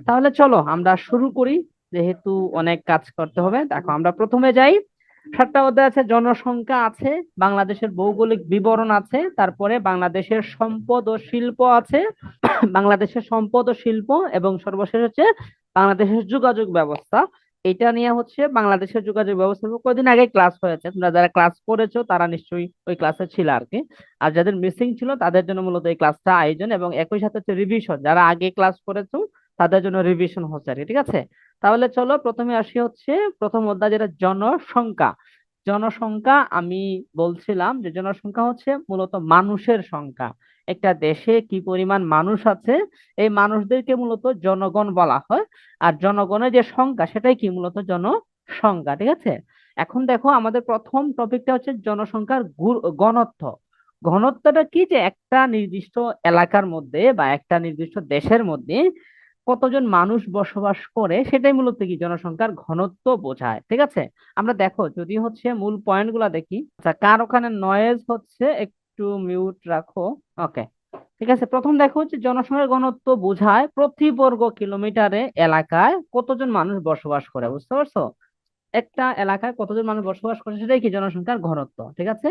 তাহলে চলো আমরা শুরু করি, যেহেতু অনেক কাজ করতে হবে। দেখো আমরা প্রথমে যাই। 7টা অধ্যায় আছে, জনসংখ্যা আছে, বাংলাদেশের ভৌগোলিক বিবরণ আছে, তারপরে বাংলাদেশের সম্পদ ও শিল্প আছে, বাংলাদেশের সম্পদ ও শিল্প, এবং সর্বশেষ হচ্ছে বাংলাদেশের যোগাযোগ ব্যবস্থা। এটা নিয়ে হচ্ছে বাংলাদেশের যোগাযোগ ব্যবস্থা কয়েকদিন আগে ক্লাস হয়েছে, তোমরা যারা ক্লাস করেছো তারা নিশ্চয়ই ওই ক্লাসে ছিল আর কি। আর যাদের মিসিং ছিল তাদের জন্য মূলত এই ক্লাসটা আয়োজন, এবং একই সাথে হচ্ছে রিভিশন, যারা আগে ক্লাস করেছো তাদের জন্য রিভিশন হচ্ছে আর কি, ঠিক আছে। তাহলে চলো প্রথমে আসি হচ্ছে প্রথম অধ্যায়, যেটা জনসংখ্যা। জনসংখ্যা আমি বলছিলাম যে জনসংখ্যা হচ্ছে মূলত মানুষের সংখ্যা। একটা দেশে কি পরিমাণ মানুষ আছে, এই মানুষদেরকে মূলত জনগণ বলা হয়। আর জনগণের যে সংখ্যা সেটাই কি মূলত জনসংখ্যা, ঠিক আছে। এখন দেখো আমাদের প্রথম টপিকটা হচ্ছে জনসংখ্যার ঘনত্ব। ঘনত্বটা কি, যে একটা নির্দিষ্ট এলাকার মধ্যে বা একটা নির্দিষ্ট দেশের মধ্যে কতজন মানুষ বসবাস করে, সেটাই মূলত কি জনসংখ্যার ঘনত্ব বোঝায়, ঠিক আছে। আমরা দেখো যদি হচ্ছে মূল পয়েন্ট গুলা দেখি। আচ্ছা, কার ওখানে নয়েজ হচ্ছে, একটু মিউট রাখো। ওকে, ঠিক আছে। প্রথম দেখো হচ্ছে জনসংখ্যার ঘনত্ব বোঝায় প্রতি বর্গ কিলোমিটারে এলাকায় কতজন মানুষ বসবাস করে, বুঝতে পারছো। একটা এলাকায় কতজন মানুষ বসবাস করে সেটাই কি জনসংখ্যার ঘনত্ব, ঠিক আছে।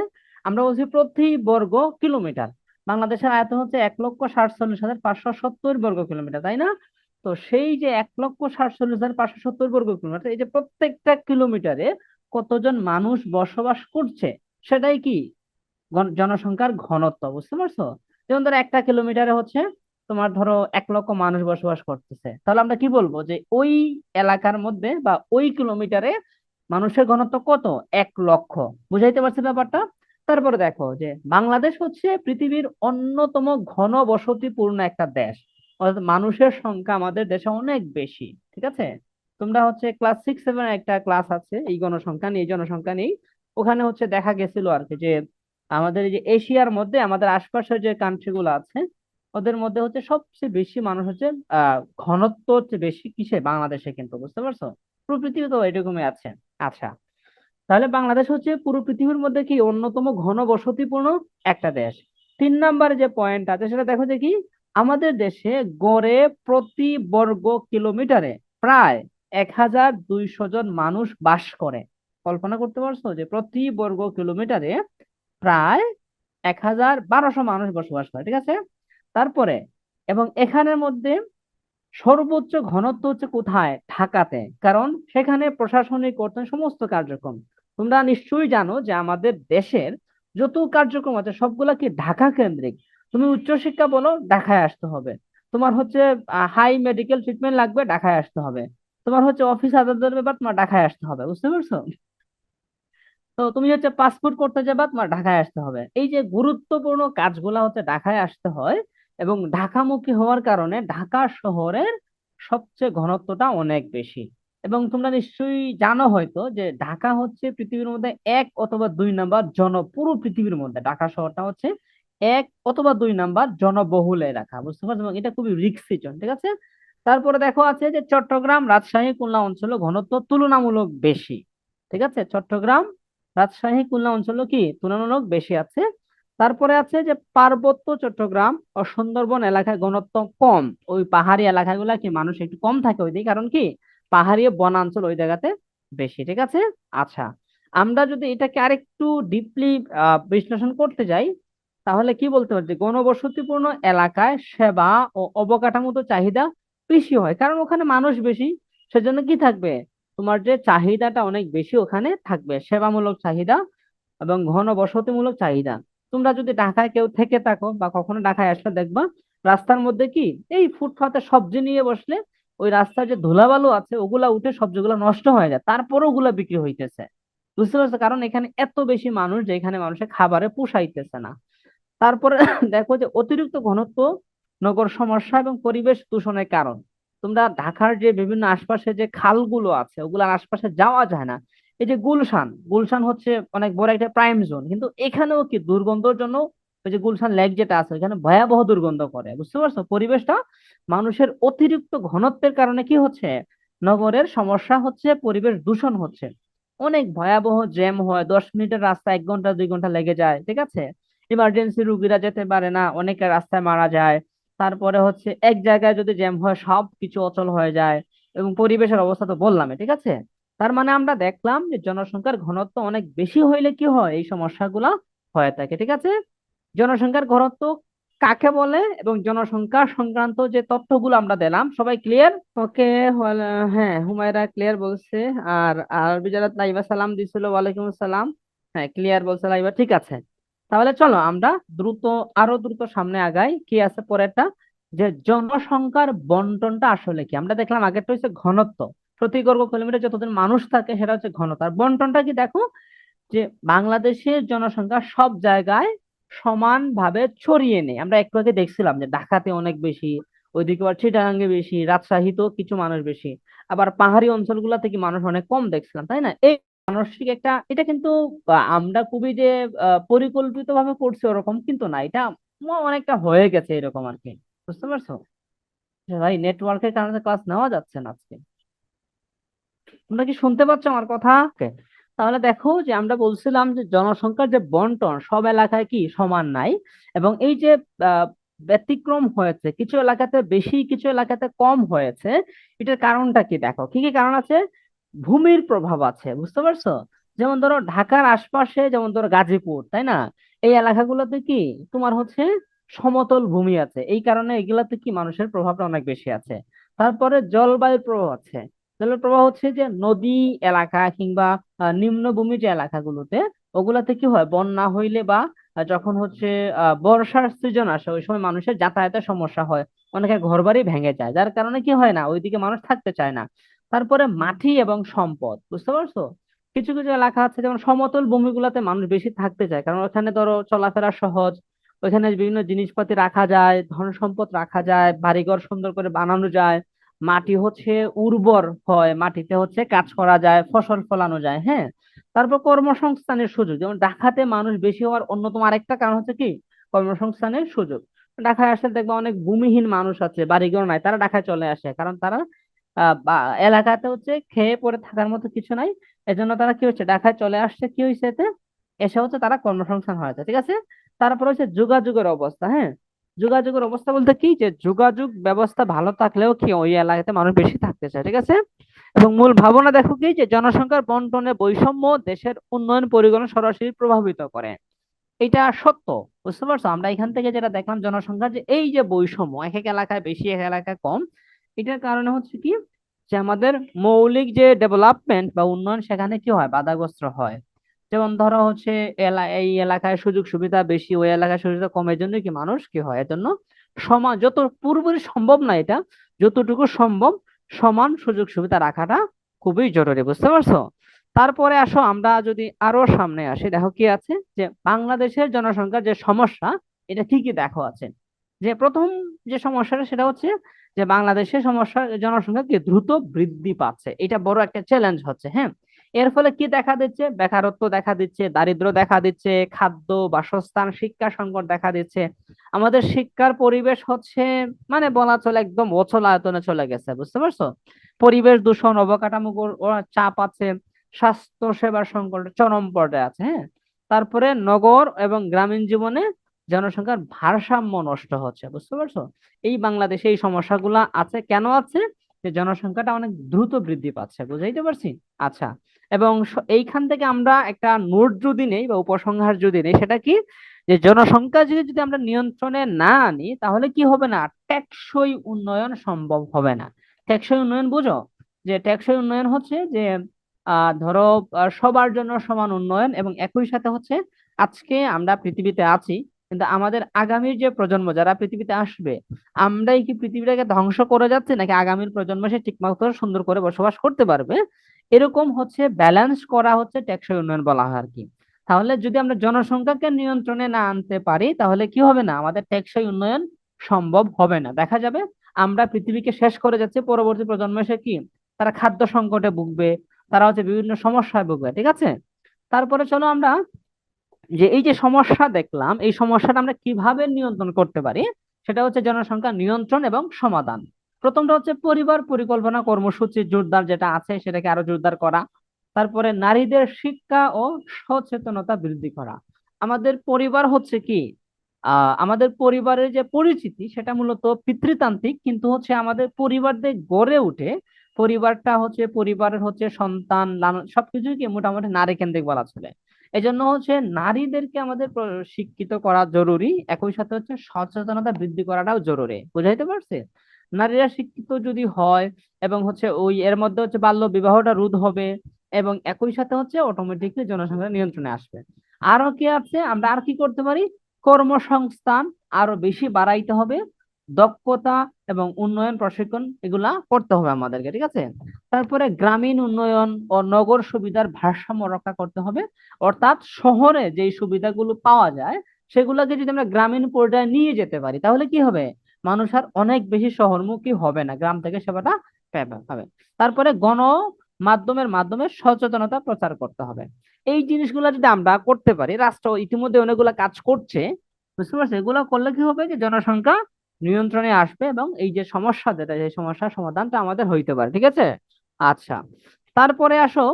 আমরা বলছি প্রতি বর্গ কিলোমিটার। বাংলাদেশের আয়তন হচ্ছে 1,47,570 বর্গ কিলোমিটার, তাই না? তো সেই যে 1,47,570 বর্গ কিলোমিটার, এই যে প্রত্যেকটা কিলোমিটারে কতজন মানুষ বসবাস করছে সেটাই কি জনসংখ্যার ঘনত্ব, বুঝতে পারছো। যেমন ধরো একটা কিলোমিটারে হচ্ছে তোমার ধরো 1 লক্ষ মানুষ বসবাস করতেছে, তাহলে আমরা কি বলবো যে ওই এলাকার মধ্যে বা ওই কিলোমিটারে মানুষের ঘনত্ব কত, 1 লক্ষ। বুঝাইতে পারছে ব্যাপারটা। তারপরে দেখো যে বাংলাদেশ হচ্ছে পৃথিবীর অন্যতম ঘন বসতিপূর্ণ একটা দেশ, অর্থাৎ মানুষের সংখ্যা আমাদের দেশে অনেক বেশি, ঠিক আছে। তোমরা হচ্ছে ক্লাস 6-7 একটা ক্লাস আছে এই গণসংখ্যা নিয়ে, এই জনসংখ্যা নিয়ে। ওখানে হচ্ছে দেখা গেছিল আর কি যে আমাদের এই যে এশিয়ার মধ্যে আমাদের আশপাশের যে কান্ট্রি গুলো আছে, ওদের মধ্যে হচ্ছে সবচেয়ে বেশি মানুষ হচ্ছে ঘনত্ব হচ্ছে বেশি কিসে, বাংলাদেশে, কিন্তু বুঝতে পারছো। পুরো পৃথিবী তো এরকমই আছে। আচ্ছা, তাহলে বাংলাদেশ হচ্ছে পুরো পৃথিবীর মধ্যে কি অন্যতম ঘন বসতিপূর্ণ একটা দেশ। 3 নম্বরে যে পয়েন্ট আছে সেটা দেখো যে কি, আমাদের দেশে গড়ে প্রতি বর্গ কিলোমিটারে প্রায় 1,200 জন মানুষ বাস করে। কল্পনা করতে পারছো যে প্রতি বর্গ কিলোমিটারে প্রায় 1,1200 মানুষ বসবাস করে, ঠিক আছে। তারপরে এবং এখানের মধ্যে সর্বোচ্চ ঘনত্ব হচ্ছে কোথায়, ঢাকাতে, কারণ সেখানে প্রশাসনিক অর্থনৈতিক সমস্ত কার্যক্রম। তোমরা নিশ্চয়ই জানো যে আমাদের দেশের যত কার্যক্রম আছে সবগুলা কি ঢাকা কেন্দ্রিক। তুমি উচ্চশিক্ষা বলো, ঢাকায় আসতে হবে। তোমার হচ্ছে হাই মেডিকেল ট্রিটমেন্ট লাগবে, ঢাকায় আসতে হবে। তোমার হচ্ছে অফিস আদালতের ব্যাপার, তোমার ঢাকায় আসতে হবে, বুঝতে পারছো। তো তুমি হচ্ছে পাসপোর্ট করতে যাবা, তোমার ঢাকায় আসতে হবে। এই যে গুরুত্বপূর্ণ কাজগুলা হচ্ছে ঢাকায় আসতে হয়, এবং ঢাকামুখী হওয়ার কারণে ঢাকা শহরের সবচেয়ে ঘনত্বটা অনেক বেশি। এবং তোমরা নিশ্চয়ই জানো হয়তো যে ঢাকা হচ্ছে পৃথিবীর মধ্যে 1 অথবা 2 নাম্বার পুরো পৃথিবীর মধ্যে ঢাকা শহরটা হচ্ছে 1 অথবা 2 নাম্বার জনবহুল এলাকা, বুঝতে পারছো। এবং এটা খুবই রিক্সি জোন, ঠিক আছে। তারপরে দেখো আছে যে চট্টগ্রাম, রাজশাহী, খুলনা অঞ্চলে ঘনত্ব তুলনামূলক বেশি, ঠিক আছে। চট্টগ্রাম, রাজশাহী, খুলনা অঞ্চল কি তুলনামূলক বেশি আছে। তারপরে আছে যে পার্বত্য চট্টগ্রাম ও সুন্দরবন এলাকায় ঘনত্ব কম। ওই পাহাড়ি এলাকাগুলা কি মানুষ একটু কম থাকে ওইদিকে, কারণ কি পাহাড়ি বনাঞ্চল ওই জায়গাতে বেশি, ঠিক আছে। আচ্ছা, আমরা যদি এটাকে আরেকটু ডিপলি বিশ্লেষণ করতে যাই, তাহলে কি বলতে পারি যে ঘনবসতিপূর্ণ এলাকায় সেবা ও অবকাঠামোগত চাহিদা বেশি হয়, কারণ ওখানে মানুষ বেশি। সেজন্য কি থাকবে, তোমার যে চাহিদাটা অনেক বেশি ওখানে থাকবে, সেবামূলক চাহিদা এবং ঘনবসতিমূলক চাহিদা। তোমরা যদি ঢাকায় কেউ থেকে থাকো বা কখনো ঢাকায় আসলে দেখবা রাস্তার মধ্যে কি এই ফুটপাতে সবজি নিয়ে বসলে ওই রাস্তার যে ধুলাবালু আছে ওগুলা উঠে সবজিগুলো নষ্ট হয়ে যায়, তারপরে ওগুলা বিক্রি হইতেছে, বুঝতে পারছো। কারণ এখানে এত বেশি মানুষ যে এখানে মানুষের খাবারে পোষাইতেছে না। তারপরে দেখো যে অতিরিক্ত ঘনত্ব নগর সমস্যা এবং পরিবেশ দূষণের কারণ। তোমরা ঢাকার যে বিভিন্ন আশপাশে যে খালগুলো আছে ওগুলোর আশপাশে যাওয়া যায় না। এই যে গুলশান, গুলশান হচ্ছে অনেক বড় একটা প্রাইম জোন, কিন্তু এখানেও কি দুর্গন্ধের জন্য ওই যে গুলশান লেক যেটা আছে ওখানে ভয়াবহ দুর্গন্ধ করে, বুঝতে পারছো। পরিবেশটা মানুষের অতিরিক্ত ঘনত্বের কারণে কি হচ্ছে, নগরের সমস্যা হচ্ছে, পরিবেশ দূষণ হচ্ছে। অনেক ভয়াবহ জ্যাম হয়, 10 মিনিটের রাস্তা 1 ঘন্টা 2 ঘন্টা লেগে যায়, ঠিক আছে। ইমার্জেন্সি রুগীরা যেতে পারে না, অনেকে রাস্তায় মারা যায়। তারপরে হচ্ছে এক জায়গায় যদি জ্যাম হয় সব কিছু অচল হয়ে যায়, এবং পরিবেশের অবস্থা তো বললামই, ঠিক আছে। তার মানে আমরা দেখলাম যে জনসংখ্যার ঘনত্ব অনেক বেশি হইলে কি হয়, এই সমস্যাগুলা হয়ে থাকে, ঠিক আছে। জনসংখ্যার ঘনত্ব কাকে বলে এবং জনসংখ্যা সংক্রান্ত যে তথ্যগুলো আমরা দিলাম, সবাই ক্লিয়ার? ওকে। হ্যাঁ, হুমায়রা ক্লিয়ার বলছে। আর আরবি যারা লাইবা সালাম দিছিল, ওয়ালাইকুম আসসালাম। হ্যাঁ, ক্লিয়ার বলছে লাইবা, ঠিক আছে। তাহলে চলো আমরা দ্রুত, আরো দ্রুত সামনে আগাই। কি আছে পরেরটা, যে জনসংখ্যার বন্টনটা আসলে কি। আমরা দেখলাম আগেরটা হচ্ছে ঘনত্ব, প্রতি বর্গ কিলোমিটার যতজন মানুষ থাকে সেটা হচ্ছে ঘনত্ব। আর বন্টনটা কি দেখো, যে বাংলাদেশের জনসংখ্যা সব জায়গায় সমানভাবে ছড়িয়ে নেই। আমরা একটু আগে দেখছিলাম যে ঢাকাতে অনেক বেশি, ওইদিকে আবার চিটাগাঙ্গে বেশি, রাজশাহীতেও কিছু মানুষ বেশি, আবার পাহাড়ি অঞ্চলগুলা থেকে মানুষ অনেক কম দেখছিলাম, তাই না? এই মানসিক একটা, এটা কিন্তু আমরা খুবই যে পরিকল্পিত ভাবে করছি ওরকম কিন্তু না, এটা অনেকটা হয়ে গেছে এরকম আর কি। বুঝতে পারছো? ভাই নেটওয়ার্কের কারণে ক্লাস নেওয়া যাচ্ছে না আজকে। তোমরা কি শুনতে পাচ্ছ আমার কথা? Okay. তাহলে দেখো যে আমরা বলছিলাম যে জনসংখ্যার যে বন্টন সব এলাকায় কি সমান নাই, এবং এই যে আহ, ব্যতিক্রম হয়েছে, কিছু এলাকাতে বেশি কিছু এলাকাতে কম হয়েছে। এটার কারণটা কি দেখো, কি কি কারণ আছে। ভূমির প্রভাব আছে, বুঝতে পারছো? যেমন ধরো ঢাকার আশপাশে, যেমন ধরো গাজীপুর, তাই না? এই এলাকাগুলোতে কি তোমার হচ্ছে সমতল ভূমি আছে, এই কারণে এগুলাতে কি মানুষের প্রভাবটা অনেক বেশি আছে। তারপরে জলবায়ুর প্রভাব আছে। জলের প্রবাহ হচ্ছে যে নদী এলাকা কিংবা নিম্নভূমি যে এলাকাগুলোতে, ওগুলাতে কি হয়, বন্যা হইলে বা যখন হচ্ছে বর্ষার সিজন আসে, ওই সময় মানুষের যাতায়াতের সমস্যা হয়, অনেকের ঘরবাড়ি ভেঙে যায়, যার কারণে কি হয় না, ওইদিকে মানুষ থাকতে চায় না। তারপরে মাটি এবং সম্পদ, বুঝতে পারছো? কিছু কিছু এলাকা আছে যেমন সমতল ভূমিগুলোতে মানুষ বেশি থাকতে চায়, কারণ ওখানে ধরো চলাফেরা সহজ, ওইখানে বিভিন্ন জিনিসপাতি রাখা যায়, ধন সম্পদ রাখা যায়, বাড়িঘর সুন্দর করে বানানো যায়, মাটি হচ্ছে উর্বর হয়, মাটিতে হচ্ছে কাজ করা যায়, ফসল ফলানো যায়, হ্যাঁ। তারপর কর্মসংস্থানের সুযোগ, যেমন ঢাকাতে মানুষ বেশি হওয়ার অন্যতম আরেকটা কারণ হচ্ছে কি, কর্মসংস্থানের সুযোগ। ঢাকায় আসলে দেখবা অনেক ভূমিহীন মানুষ আছে, বাড়িঘর নাই, তারা ঢাকায় চলে আসে, কারণ তারা এলাকাতে হচ্ছে খেয়ে পরে থাকার মতো কিছু নাই। এজন্য তারা কি হচ্ছে, ঢাকায় চলে আসছে, কি হয়েছে এতে, এসে হচ্ছে তারা কর্মসংস্থান হয়েছে, ঠিক আছে। তারপর হচ্ছে যোগাযোগের অবস্থা, হ্যাঁ। যোগাযোগের অবস্থা বলতে কি, যে যোগাযোগ ব্যবস্থা ভালো থাকলেও কি ওই এলাকাতে মানুষ বেশি থাকতে চায়, ঠিক আছে। এবং মূল ভাবনা দেখো কি, যে জনসংখ্যার বন্টনে বৈষম্য দেশের উন্নয়ন পরিকল্পনা সরাসরি প্রভাবিত করে। এটা সত্য, বুঝতে পারছো? আমরা এখান থেকে যেটা দেখলাম, জনসংখ্যার যে এই যে বৈষম্য, এক এক এলাকায় বেশি এক এক এলাকায় কম, এটার কারণে হচ্ছে কি, যে আমাদের মৌলিক যে ডেভেলপমেন্ট বা উন্নয়ন সেখানে কি হয়, বাধাগ্রস্ত হয়। যেমন ধরো হচ্ছে এই এলাকায় সুযোগ সুবিধা বেশি, ওই এলাকায় সুযোগ সুবিধা কম, এর জন্য কি মানুষ কি হয়, এর জন্য সমান, যত পুরোপুরি সম্ভব না এটা, যতটুকু সম্ভব সমান সুযোগ সুবিধা রাখাটা খুবই জরুরি, বুঝতে পারছো? তারপরে আসো আমরা যদি আরো সামনে আসি, দেখো কি আছে, যে বাংলাদেশের জনসংখ্যার যে সমস্যা, এটা কি কি দেখো আছে। যে প্রথম যে সমস্যাটা সেটা হচ্ছে যে বাংলাদেশের সমস্যা, জনসংখ্যা কি দ্রুত বৃদ্ধি পাচ্ছে, এটা বড় একটা চ্যালেঞ্জ হচ্ছে, হ্যাঁ। এর ফলে কি দেখা দিচ্ছে, বেকারত্ব দেখা দিচ্ছে, দারিদ্র্য দেখা দিচ্ছে, খাদ্য, বাসস্থান, শিক্ষা সংকট দেখা দিচ্ছে। আমাদের শিক্ষার পরিবেশ হচ্ছে, মানে বলা চলে একদম অচল আয়তনে চলে গেছে, বুঝতে পারছো? পরিবেশ দূষণ, অবকাঠামোগত চাপ আছে, স্বাস্থ্য সেবার সংকট চরম পর্যায়ে আছে, হ্যাঁ। তারপরে নগর এবং গ্রামীণ জীবনে জনসংখ্যার ভারসাম্য নষ্ট হচ্ছে, বুঝতে পারছো? এই বাংলাদেশে এই সমস্যাগুলা আছে, কেন আছে, যে জনসংখ্যাটা অনেক দ্রুত বৃদ্ধি পাচ্ছে, বুঝাইতে পারছি? আচ্ছা। এবং এইখান থেকে আমরা একটা নোট যদি নেই বা উপসংহার যদি নেই, সেটা কি, যে জনসংখ্যা যদি যদি আমরা নিয়ন্ত্রণে না আনি, তাহলে কি হবে না, টেকসই উন্নয়ন সম্ভব হবে না। টেকসই উন্নয়ন বুঝো, যে টেকসই উন্নয়ন হচ্ছে যে ধরো সবার জন্য সমান উন্নয়ন, এবং একই সাথে হচ্ছে আজকে আমরা পৃথিবীতে আছি, কিন্তু আমাদের আগামীর যে প্রজন্ম যারা পৃথিবীতে আসবে, আমরাই কি পৃথিবীটাকে ধ্বংস করে যাচ্ছি, নাকি আগামীর প্রজন্ম সে ঠিকমতো সুন্দর করে বসবাস করতে পারবে, এরকম হচ্ছে ব্যালেন্স করা হচ্ছে টেকসই উন্নয়ন বলা হয় আর কি। তাহলে যদি আমরা জনসংখ্যাকে নিয়ন্ত্রণে না আনতে পারি, তাহলে কি হবে না, আমাদের টেকসই উন্নয়ন সম্ভব হবে না। দেখা যাবে আমরা পৃথিবীকে শেষ করে যাচ্ছি, পরবর্তী প্রজন্ম এসে কি, তারা খাদ্য সংকটে ভুগবে, তারা হচ্ছে বিভিন্ন সমস্যায় ভুগবে, ঠিক আছে। তারপরে চলো আমরা, যে এই যে সমস্যা দেখলাম, এই সমস্যাটা আমরা কিভাবে নিয়ন্ত্রণ করতে পারি, সেটা হচ্ছে জনসংখ্যা নিয়ন্ত্রণ এবং সমাধান। প্রথমটা হচ্ছে পরিবার পরিকল্পনা কর্মসূচি জোরদার, যেটা আছে সেটাকে আরো জোরদার করা। তারপরে নারীদের শিক্ষা ও সচেতনতা বৃদ্ধি করা। আমাদের পরিবার হচ্ছে কি, আমাদের পরিবারের যে পরিচিতি সেটা মূলত পিতৃতান্ত্রিক, কিন্তু হচ্ছে আমাদের পরিবার দিয়ে গড়ে উঠে, পরিবারটা হচ্ছে পরিবারের হচ্ছে সন্তান লালন সবকিছুই কি মোটামুটি নারী কেন্দ্রিক বলা চলে। এই জন্য হচ্ছে নারীদেরকে আমাদের শিক্ষিত করা জরুরি, একই সাথে হচ্ছে সচেতনতা বৃদ্ধি করাটাও জরুরি। বুঝাইতে পারছি? নারীরা শিক্ষিত যদি হয় এবং হচ্ছে ওই এর মধ্যে হচ্ছে বাল্য বিবাহটা রোধ হবে, এবং একই সাথে হচ্ছে অটোমেটিকলি জনসংখ্যা নিয়ন্ত্রণে আসবে। আরো কি আছে, আমরা আর কি করতে পারি? কর্মসংস্থান আরো বেশি বাড়াইতে হবে, দক্ষতা এবং উন্নয়ন প্রশিক্ষণ এগুলা করতে হবে আমাদেরকে, ঠিক আছে? তারপরে গ্রামীণ উন্নয়ন ও নগর সুবিধার ভারসাম্য রক্ষা করতে হবে। অর্থাৎ শহরে যেই সুবিধাগুলো পাওয়া যায় সেগুলোকে যদি আমরা গ্রামীণ পর্যায়ে নিয়ে যেতে পারি তাহলে কি হবে? মানুষ আর অনেক বেশি শহরমুখী হবে না, গ্রাম থেকে সেবাটা পাবে। তারপরে মাধ্যমের মাধ্যমে সচেতনতা প্রচার করতে হবে। এই জিনিসগুলো যদি আমরা করতে পারি, রাষ্ট্র ইতিমধ্যে অনেকগুলো কাজ করছে, বুঝতে পারছো? এগুলো করলে কি হবে, যে জনসংখ্যা নিয়ন্ত্রণে আসবে এবং এই যে সমস্যা, যেটা সেই সমস্যার সমাধানটা আমাদের হইতে পারে, ঠিক আছে? আচ্ছা, তারপরে আসো,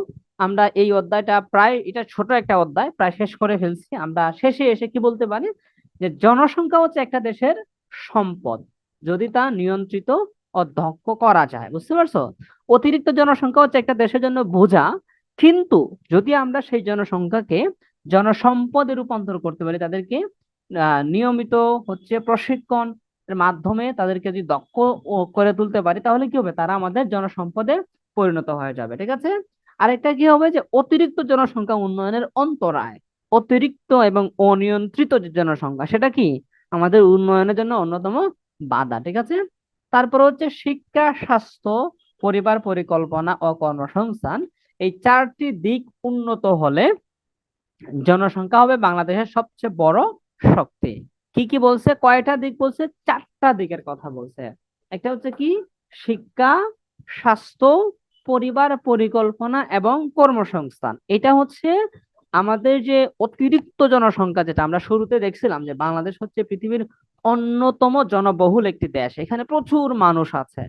আমরা এই অধ্যায়টা প্রায়, এটা ছোট একটা অধ্যায়, প্রায় শেষ করে ফেলছি। আমরা শেষে এসে কি বলতে পারি, যে জনসংখ্যা হচ্ছে একটা দেশের সম্পদ, যদি তা নিয়ন্ত্রিত ও দক্ষ করা যায়। বুঝতে পারছো? অতিরিক্ত জনসংখ্যা হচ্ছে একটা দেশের জন্য বোঝা, কিন্তু যদি আমরা সেই জনসংখ্যাকে জনসম্পদে রূপান্তর করতে পারি, তাদেরকে নিয়মিত হচ্ছে প্রশিক্ষণ এর মাধ্যমে তাদেরকে যদি দক্ষ করে তুলতে পারি, তাহলে কি হবে, তারা আমাদের জনসম্পদে পরিণত হয়ে যাবে, ঠিক আছে? আরেকটা কি হবে, যে অতিরিক্ত জনসংখ্যা উন্নয়নের অন্তরায়। অতিরিক্ত এবং অনিয়ন্ত্রিত যে জনসংখ্যা সেটা কি আমাদের উন্নয়নের জন্য অন্যতম বাধা, ঠিক আছে? তারপর হচ্ছে শিক্ষা, স্বাস্থ্য, পরিবার পরিকল্পনা ও কর্মসংস্থান, এই চারটি দিক উন্নত হলে জনসংখ্যা হবে বাংলাদেশের সবচেয়ে বড় শক্তি। কি কি বলছে, কয়টা দিক বলছে? চারটা দিকের কথা বলছে। একটা হচ্ছে কি, শিক্ষা, স্বাস্থ্য, পরিবার পরিকল্পনা এবং কর্মসংস্থান। এটা হচ্ছে আমাদের যে অতিরিক্ত জনসংখ্যা, যেটা আমরা শুরুতে দেখছিলাম যে বাংলাদেশ হচ্ছে পৃথিবীর অন্যতম জনবহুল একটি দেশ, এখানে প্রচুর মানুষ আছে,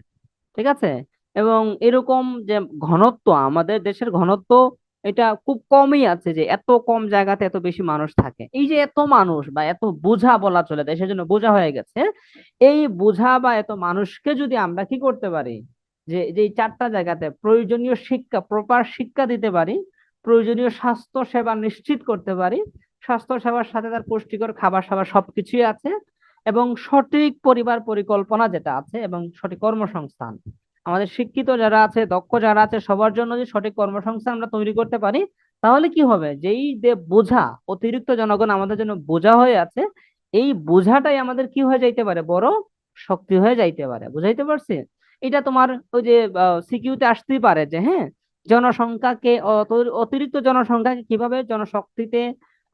ঠিক আছে? এবং এরকম যে ঘনত্ব, আমাদের দেশের ঘনত্ব এটা খুব কমই আছে, যে এত কম জায়গাতে এত বেশি মানুষ থাকে। এই যে এত মানুষ বা এত বোঝা বলা চলে, দেশের জন্য বোঝা হয়ে গেছে। এই বোঝা বা এত মানুষকে যদি আমরা কি করতে পারি, যে যে এই চারটা জায়গাতে প্রয়োজনীয় শিক্ষা, প্রপার শিক্ষা দিতে পারি, প্রয়োজনীয় স্বাস্থ্য সেবা নিশ্চিত করতে পারি, স্বাস্থ্য সেবার সাথে তার পুষ্টিকর খাবার সাবার সবকিছুই আছে, এবং সঠিক পরিবার পরিকল্পনা যেটা আছে, এবং সঠিক কর্মসংস্থান, আমাদের শিক্ষিত যারা আছে, দক্ষ যারা আছে, সবার জন্য যে সঠিক কর্মসংস্থান আমরা তৈরি করতে পারি, তাহলে কি হবে, যেই যে বোঝা, অতিরিক্ত জনগণ আমাদের জন্য বোঝা হয়ে আছে, এই বোঝাটাই আমাদের কি হয়ে যাইতে পারে, বড় শক্তি হয়ে যাইতে পারে। বুঝাইতে পারছি? এটা তোমার ওই যে সিকিউতে আসতেই পারে, যে হ্যাঁ, জনসংখ্যাকে অতিরিক্ত জনসংখ্যাকে কিভাবে জনশক্তিতে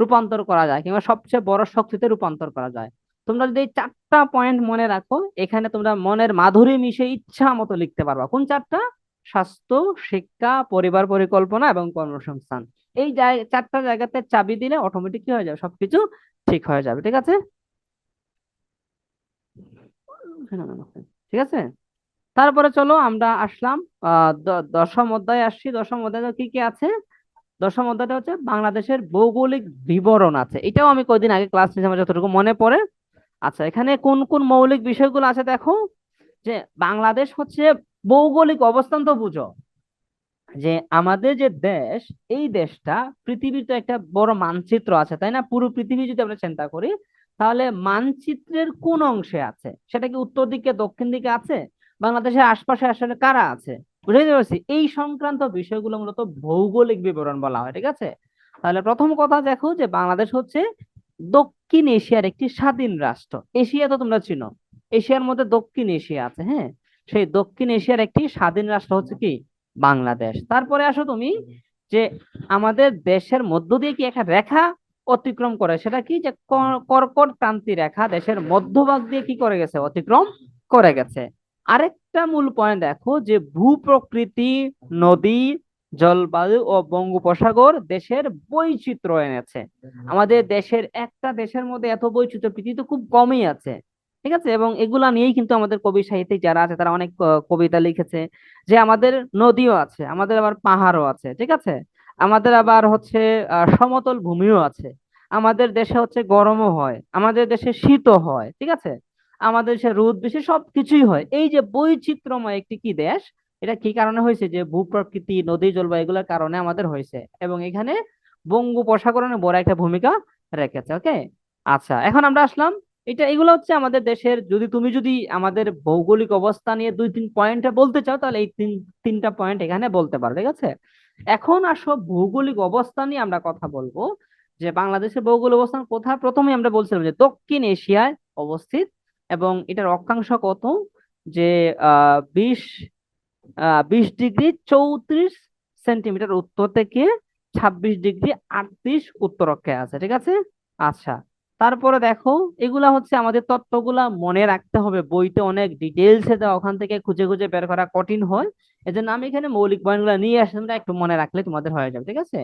রূপান্তর করা যায়, কিংবা সবচেয়ে বড় শক্তিতে রূপান্তর করা যায়। তোমরা যদি এই চারটা পয়েন্ট মনে রাখো, এখানে তোমরা মনের মাধুরী মিশে ইচ্ছা মতো লিখতে পারবা। কোন চারটা? স্বাস্থ্য, শিক্ষা, পরিবার পরিকল্পনা এবং কর্মসংস্থান। এই চারটা জায়গাতে চাবি দিলে অটোমেটিক কি হয়ে যাবে, সবকিছু ঠিক হয়ে যাবে, ঠিক আছে? ঠিক আছে, তারপরে চলো আমরা আসলাম দশম অধ্যায়ে আসছি। দশম অধ্যায়ে কি কি আছে? দশম অধ্যায়টা হচ্ছে বাংলাদেশের ভৌগোলিক বিবরণ আছে। এটাও আমি কয়দিন আগে ক্লাস নিয়েছি, আমার যতটুকু মনে পড়ে। আচ্ছা, এখানে কোন কোন মৌলিক বিষয়গুলো আছে দেখো, যে বাংলাদেশ হচ্ছে ভৌগোলিক অবস্থান তো বুঝো, যে আমাদের যে দেশ, এই দেশটা পৃথিবীর তো একটা বড় মানচিত্র আছে, তাই না? পুরো পৃথিবী যদি আমরা চিন্তা করি, তাহলে মানচিত্রের কোন অংশে আছে, সেটা কি উত্তর দিকে, দক্ষিণ দিকে আছে? বাংলাদেশের আশপাশে আসলে কারা আছে? বুঝতে পারছি? এই সংক্রান্ত বিষয়গুলো মূলত ভৌগোলিক বিবরণ বলা হয়, ঠিক আছে? তাহলে প্রথম কথা দেখো, যে বাংলাদেশ হচ্ছে দক্ষিণ এশিয়ার একটি স্বাধীন রাষ্ট্র। এশিয়া তো তোমরা চিনো, এশিয়ার মধ্যে দক্ষিণ এশিয়া আছে, হ্যাঁ। সেই দক্ষিণ এশিয়ার একটি স্বাধীন রাষ্ট্র হচ্ছে কি বাংলাদেশ। তারপরে আসো তুমি, যে আমাদের দেশের মধ্য দিয়ে কি একটা রেখা অতিক্রম করে, সেটা কি, যে কর্কট ক্রান্তি রেখা দেশের মধ্যভাগ দিয়ে কি করে গেছে, অতিক্রম করে গেছে। আরেকটা মূল পয়েন্ট দেখো, যে ভূপ্রকৃতি, নদী, জলবায়ু ও বঙ্গোপসাগর দেশের বৈচিত্র্য এনেছে। আমাদের দেশের, একটা দেশের মধ্যে এত বৈচিত্র্য পৃথিবীতে খুব কমই আছে, ঠিক আছে? এবং এগুলা নিয়েই কিন্তু আমাদের কবি সাহিত্যিক যারা আছে তারা অনেক কবিতা লিখেছে, যে আমাদের নদীও আছে, আমাদের আবার পাহাড়ও আছে, ঠিক আছে? আমাদের আবার হচ্ছে সমতল ভূমিও আছে, আমাদের দেশে হচ্ছে গরমও হয়, আমাদের দেশে শীতও হয়, ঠিক আছে, আমাদের দেশে রোদ বেশি, সবকিছুই হয়। এই যে বৈচিত্র্যময় একটি কি দেশ, এটা কি কারণে হয়েছে? যে ভূপ্রকৃতি, নদী, জলবায়ু এগুলোর কারণে আমাদের হয়েছে, এবং এখানে বঙ্গোপসাগরের বড় একটা ভূমিকা রেখেছে। ওকে, আচ্ছা, এখন আমরা আসলাম, এগুলো হচ্ছে আমাদের দেশের, যদি আমাদের ভৌগোলিক অবস্থা নিয়ে 2-3 পয়েন্টে বলতে চাও, তাহলে এই তিনটা পয়েন্ট এখানে বলতে পারো, ঠিক আছে। এখন আসো ভৌগোলিক অবস্থা নিয়ে আমরা কথা বলবো, যে বাংলাদেশের ভৌগোলিক অবস্থান কোথায়। প্রথমে আমরা বলছিলাম যে দক্ষিণ এশিয়ায় অবস্থিত, এবং এটার অক্ষাংশ কত? যে 20 ডিগ্রি 34 সেন্টিমিটার উত্তর থেকে 26 ডিগ্রি 38 উত্তর অক্ষে আছে, ঠিক আছে। আচ্ছা, তারপরে দেখো, এগুলা হচ্ছে আমাদের তত্ত্বগুলা মনে রাখতে হবে, বইতে অনেক ডিটেলসে দেওয়া, ওখান থেকে খুঁজে খুঁজে বের করা কঠিন হয়। এজন্য আমি এখানে মৌলিক পয়েন্টগুলো নিয়ে আসি, তোমরা একটু মনে রাখলে তোমাদের হয়ে যাবে, ঠিক আছে।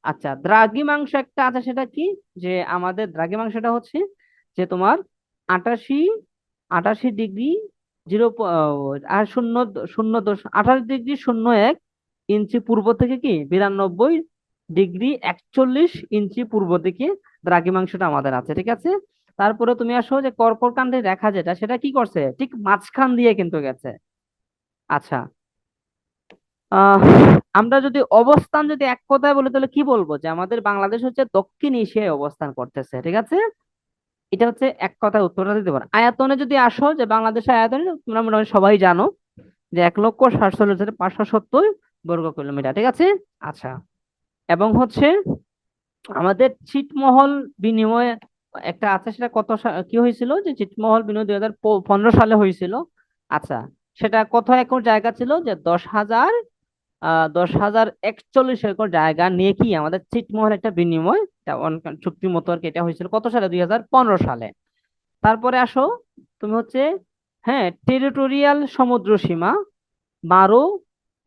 আচ্ছা, দ্রাঘিমাংশ একটা আছে, সেটা কি? যে আমাদের দ্রাঘিমাংশটা হচ্ছে যে তোমার 88 88 ডিগ্রি 28 ডিগ্রি 01 ইঞ্চি পূর্ব থেকে কি 92 ডিগ্রি 41 ইঞ্চি পূর্ব দিকে দ্রাঘিমাংশটা আমাদের আছে, ঠিক আছে। তারপরে তুমি আসো যে কর্কটক্রান্তির রেখা যেটা, সেটা কি করছে? ঠিক মাঝখান দিয়ে কিন্তু গেছে। আচ্ছা, আহ আমরা যদি অবস্থান যদি এক কথায় বলি, তাহলে কি বলবো? যে আমাদের বাংলাদেশ হচ্ছে দক্ষিণ এশিয়ায় অবস্থান করতেছে, ঠিক আছে। এটা হচ্ছে এক কথায় উত্তরটা দিতে পারো। আয়তনে যদি আসো, যে বাংলাদেশের আয়তনে তোমরা মোটামুটি সবাই জানো যে 1,47,570 বর্গ কিলোমিটার, ঠিক আছে। আচ্ছা, এবং হচ্ছে আমাদের ছিটমহল বিনিময় একটা আছে, সেটা কি হয়েছিল? যে ছিটমহল বিনিময় 2015 সালে হয়েছিল। আচ্ছা, সেটা কত একর জায়গা ছিল? যে 10,041 একর জায়গা নিয়ে কি আমাদের ছিটমহল একটা বিনিময়, চুক্তির মতো আর কি, এটা হয়েছিল কত সালে? 2015 সালে। তারপরে আসো, তুমি হচ্ছে, হ্যাঁ, টেরিটোরিয়াল সমুদ্র সীমা 12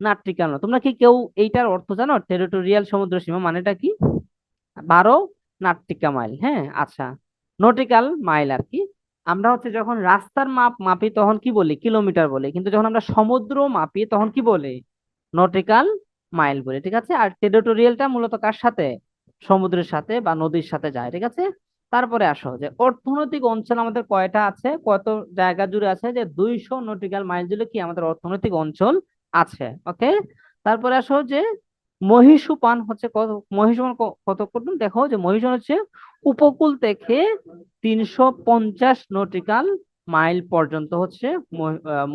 নটিক্যাল মাইল। তোমরা কি কেউ এইটার অর্থ জানো? টেরিটোরিয়াল সমুদ্র সীমা মানেটা কি? 12 নটিক্যাল মাইল, হ্যাঁ, আচ্ছা, নটিক্যাল মাইল আর কি। আমরা হচ্ছে যখন রাস্তার মাপি তখন কি বলি? কিলোমিটার বলি, কিন্তু যখন আমরা সমুদ্র মাপি তখন কি বলি? নটিক্যাল মাইল বলি, ঠিক আছে। আর টেরিটোরিয়ালটা মূলত কার সাথে? সমুদ্রের সাথে বা নদীর সাথে যায়, ঠিক আছে। তারপরে আসো, যে অর্থনৈতিক অঞ্চল আমাদের কয়টা আছে, কত জায়গা জুড়ে আছে? যে 200 নটিক্যাল মাইল জুড়ে কি আমাদের অর্থনৈতিক অঞ্চল আছে। ওকে, তারপরে আসো, যে মহীসোপান হচ্ছে কত? মহীসোপান কত করবেন দেখো, যে মহীসোপান হচ্ছে উপকূল থেকে 350 নটিক্যাল মাইল পর্যন্ত হচ্ছে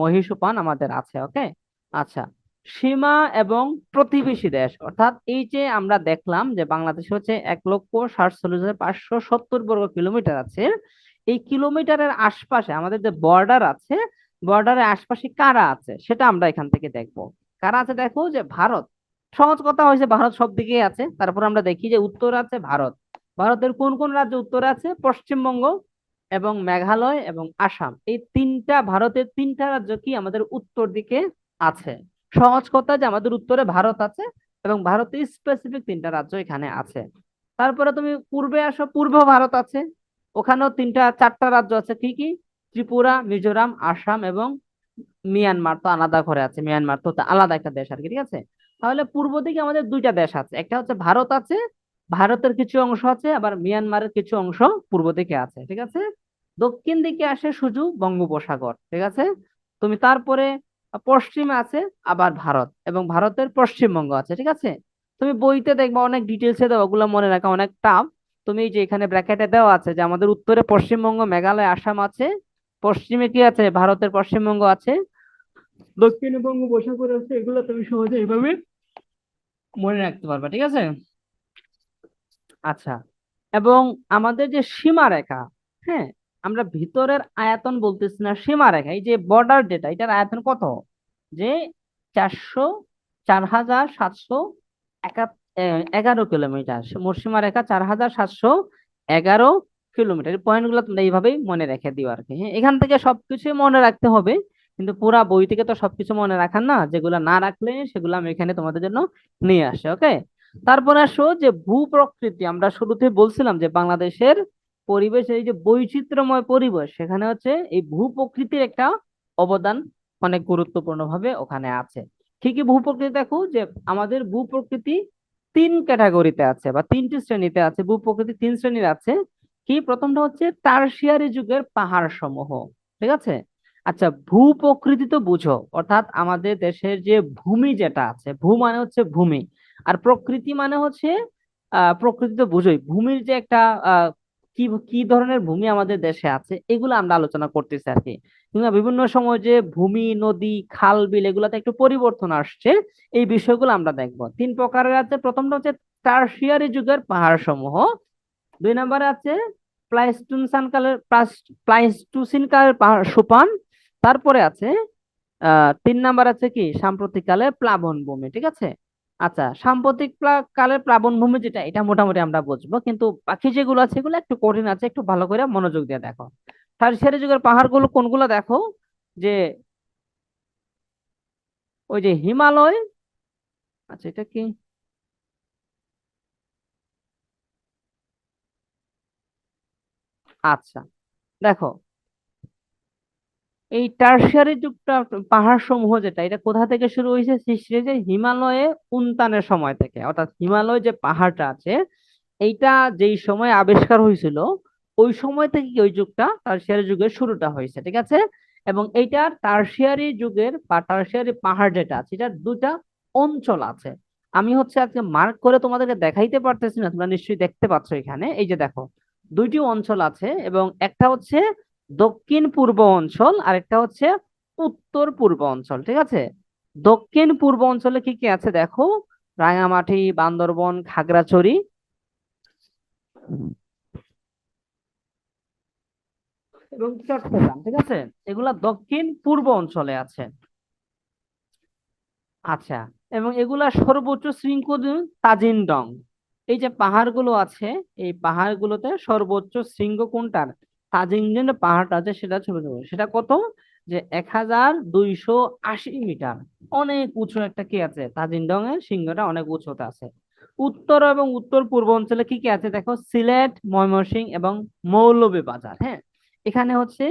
মহীসোপান আমাদের আছে। ওকে, আচ্ছা, সীমা এবং প্রতিবেশী দেশ, অর্থাৎ এই যে আমরা দেখলাম যে বাংলাদেশ হচ্ছে 1,47,570 বর্গ কিলোমিটার আছে, এই কিলোমিটারের আশপাশে আমাদের যে বর্ডার আছে, বর্ডারের আশপাশে কারা আছে সেটা আমরা এখান থেকে দেখবো। কারা আছে দেখো, যে ভারত। সহজ কথা হয়েছে, ভারত সব দিকেই আছে। তারপর আমরা দেখি যে উত্তর আছে ভারত। ভারতের কোন কোন রাজ্য উত্তরে আছে? পশ্চিমবঙ্গ এবং মেঘালয় এবং আসাম, এই তিনটা ভারতের তিনটা রাজ্য কি আমাদের উত্তর দিকে আছে। সহজ কথা, যে আমাদের উত্তরে ভারত আছে, এবং ভারতের স্পেসিফিক তিনটা রাজ্য এখানে আছে। তারপরে তুমি পূর্বে আসো, পূর্ব ভারত আছে, ওখানেও চারটা রাজ্য আছে। কি কি? ত্রিপুরা, মিজোরাম, আসাম এবং মিয়ানমার তো আলাদা করে আছে, মিয়ানমার তো আলাদা একটা দেশ আর কি, ঠিক আছে। তাহলে পূর্ব দিকে আমাদের দুইটা দেশ আছে, একটা হচ্ছে ভারত আছে, ভারতের কিছু অংশ আছে, আবার মিয়ানমারের কিছু অংশ পূর্ব দিকে আছে, ঠিক আছে। দক্ষিণ দিকে আসে শুধু বঙ্গোপসাগর, ঠিক আছে। তুমি তারপরে পশ্চিমে আছে আবার ভারত, এবং ভারতের পশ্চিমবঙ্গ আছে, ঠিক আছে। তুমি বইতে দেখবা অনেক ডিটেলসে দেওয়া, ওগুলো মনে রাখা অনেক টাফ। তুমি এই যে এখানে ব্র্যাকেটে দেওয়া আছে যে আমাদের উত্তরে পশ্চিমবঙ্গ, মেঘালয়, আসাম আছে, পশ্চিমে কি আছে? ভারতের পশ্চিমবঙ্গ আছে, দক্ষিণে বঙ্গোপসাগর আছে। এগুলো তুমি সহজে এইভাবে মনে রাখতে পারবা, ঠিক আছে। আচ্ছা, এবং আমাদের যে সীমারেখা, হ্যাঁ, আমরা ভিতরের আয়তন বলতেছি না, সীমারেখা, এই যে বর্ডার যেটা, এটার আয়তন কত? যে 411,711 কিলোমিটার। মোট সীমারেখা 4,711 কিলোমিটার। এই পয়েন্ট গুলো তোমরা এইভাবেই মনে রেখে দিও আর কি, হ্যাঁ। এখান থেকে সবকিছু মনে রাখতে হবে, কিন্তু পুরা বই থেকে তো সবকিছু মনে রাখার না, যেগুলো না রাখলে সেগুলো আমি এখানে তোমাদের জন্য নিয়ে আসি। ওকে, তারপরে আসো, যে ভূপ্রকৃতি, আমরা শুরুতে বলছিলাম যে বাংলাদেশের পরিবেশ, এই যে বৈচিত্র্যময় পরিবেশ, সেখানে হচ্ছে এই ভূপ্রকৃতির একটা অবদান অনেক গুরুত্বপূর্ণ ভাবে ওখানে আছে। কি কি ভূপ্রকৃতি দেখো, যে আমাদের ভূপ্রকৃতি তিন ক্যাটাগরিতে আছে বা তিনটি শ্রেণীতে আছে, ভূপ্রকৃতি তিন শ্রেণীর আছে। কি, প্রথমটা হচ্ছে টারশিয়ারি যুগের পাহাড় সমূহ। ঠিক আছে। আচ্ছা, ভূপ্রকৃতি তো বুঝো, অর্থাৎ আমাদের দেশের যে ভূমি যেটা আছে, ভূ মানে হচ্ছে ভূমি, আর প্রকৃতি মানে হচ্ছে প্রকৃতি তো বুঝোই, ভূমির যে একটা কি কি ধরনের ভূমি আমাদের দেশে আছে, এগুলো আমরা আলোচনা করতেছি আর কি। কিংবা বিভিন্ন সময় যে ভূমি, নদী, খাল, বিল এগুলাতে একটু পরিবর্তন আসছে, এই বিষয়গুলো আমরা দেখবো। তিন প্রকারের আছে। প্রথমটা হচ্ছে টারশিয়ারি যুগের পাহাড় সমূহ। দুই নম্বরে আছে প্লাইস্টোসিন কালের পাহাড় সোপান। তারপরে আছে তিন নাম্বার আছে কি সাম্প্রতিক কালের প্লাবন ভূমি। ঠিক আছে। আচ্ছা, সাম্প্রতিক কালের প্লাবন ভূমি যেটা, এটা মোটামুটি আমরা বুঝবো, কিন্তু বাকি যেগুলো আছে এগুলো একটু কঠিন আছে, একটু ভালো করে মনোযোগ দিয়ে দেখো। টারশিয়ারি যুগের পাহাড়গুলো কোনগুলো দেখো, যে ওই যে হিমালয়। আচ্ছা, এটা কি, আচ্ছা দেখো, এই টারশিয়ারি যুগটা পাহাড় সমূহ যেটা, এটা কোথা থেকে শুরু হয়েছে, সৃষ্টি হয়েছে হিমালয়ে উত্থানের সময় থেকে। অর্থাৎ হিমালয় যে পাহাড়টা আছে, এইটা যেই সময় আবিষ্কার হয়েছিল, ওই সময় থেকে ওই যুগটা টারশিয়ারি যুগের শুরুটা হয়েছে। ঠিক আছে। এবং এইটা টারশিয়ারি যুগের বা টারশিয়ারি পাহাড় যেটা আছে, এটা দুটা অঞ্চল আছে। আমি হচ্ছে আজকে মার্ক করে তোমাদেরকে দেখাইতে পারতেছি না, তোমরা নিশ্চয়ই দেখতে পাচ্ছ এখানে, এই যে দেখো, দুইটি অঞ্চল আছে, এবং একটা হচ্ছে দক্ষিণ পূর্ব অঞ্চল আর একটা হচ্ছে উত্তর পূর্ব অঞ্চল। ঠিক আছে। দক্ষিণ পূর্ব অঞ্চলে কি কি আছে দেখো, রাঙামাটি, বান্দরবন, খাগড়াছড়ি এবং চট্টগ্রাম। ঠিক আছে। এগুলা দক্ষিণ পূর্ব অঞ্চলে আছে। আচ্ছা, এবং এগুলা সর্বোচ্চ শৃঙ্গ তাজিন ডং। এই যে পাহাড়গুলো আছে, এই পাহাড়গুলোতে সর্বোচ্চ শৃঙ্গ কোনটার, তাজিন যে পাহাড়টা আছে সেটা ছোট ছোট, সেটা কত, যে 1280 মিটার। অনেক উঁচু একটা কি আছে, তাজিন ডং এর শৃঙ্গটা অনেক উঁচুতে আছে। উত্তর এবং উত্তর পূর্ব অঞ্চলে কি কি আছে দেখো, সিলেট, ময়মনসিংহ এবং মৌলভীবাজার। হ্যাঁ, এখানে হচ্ছে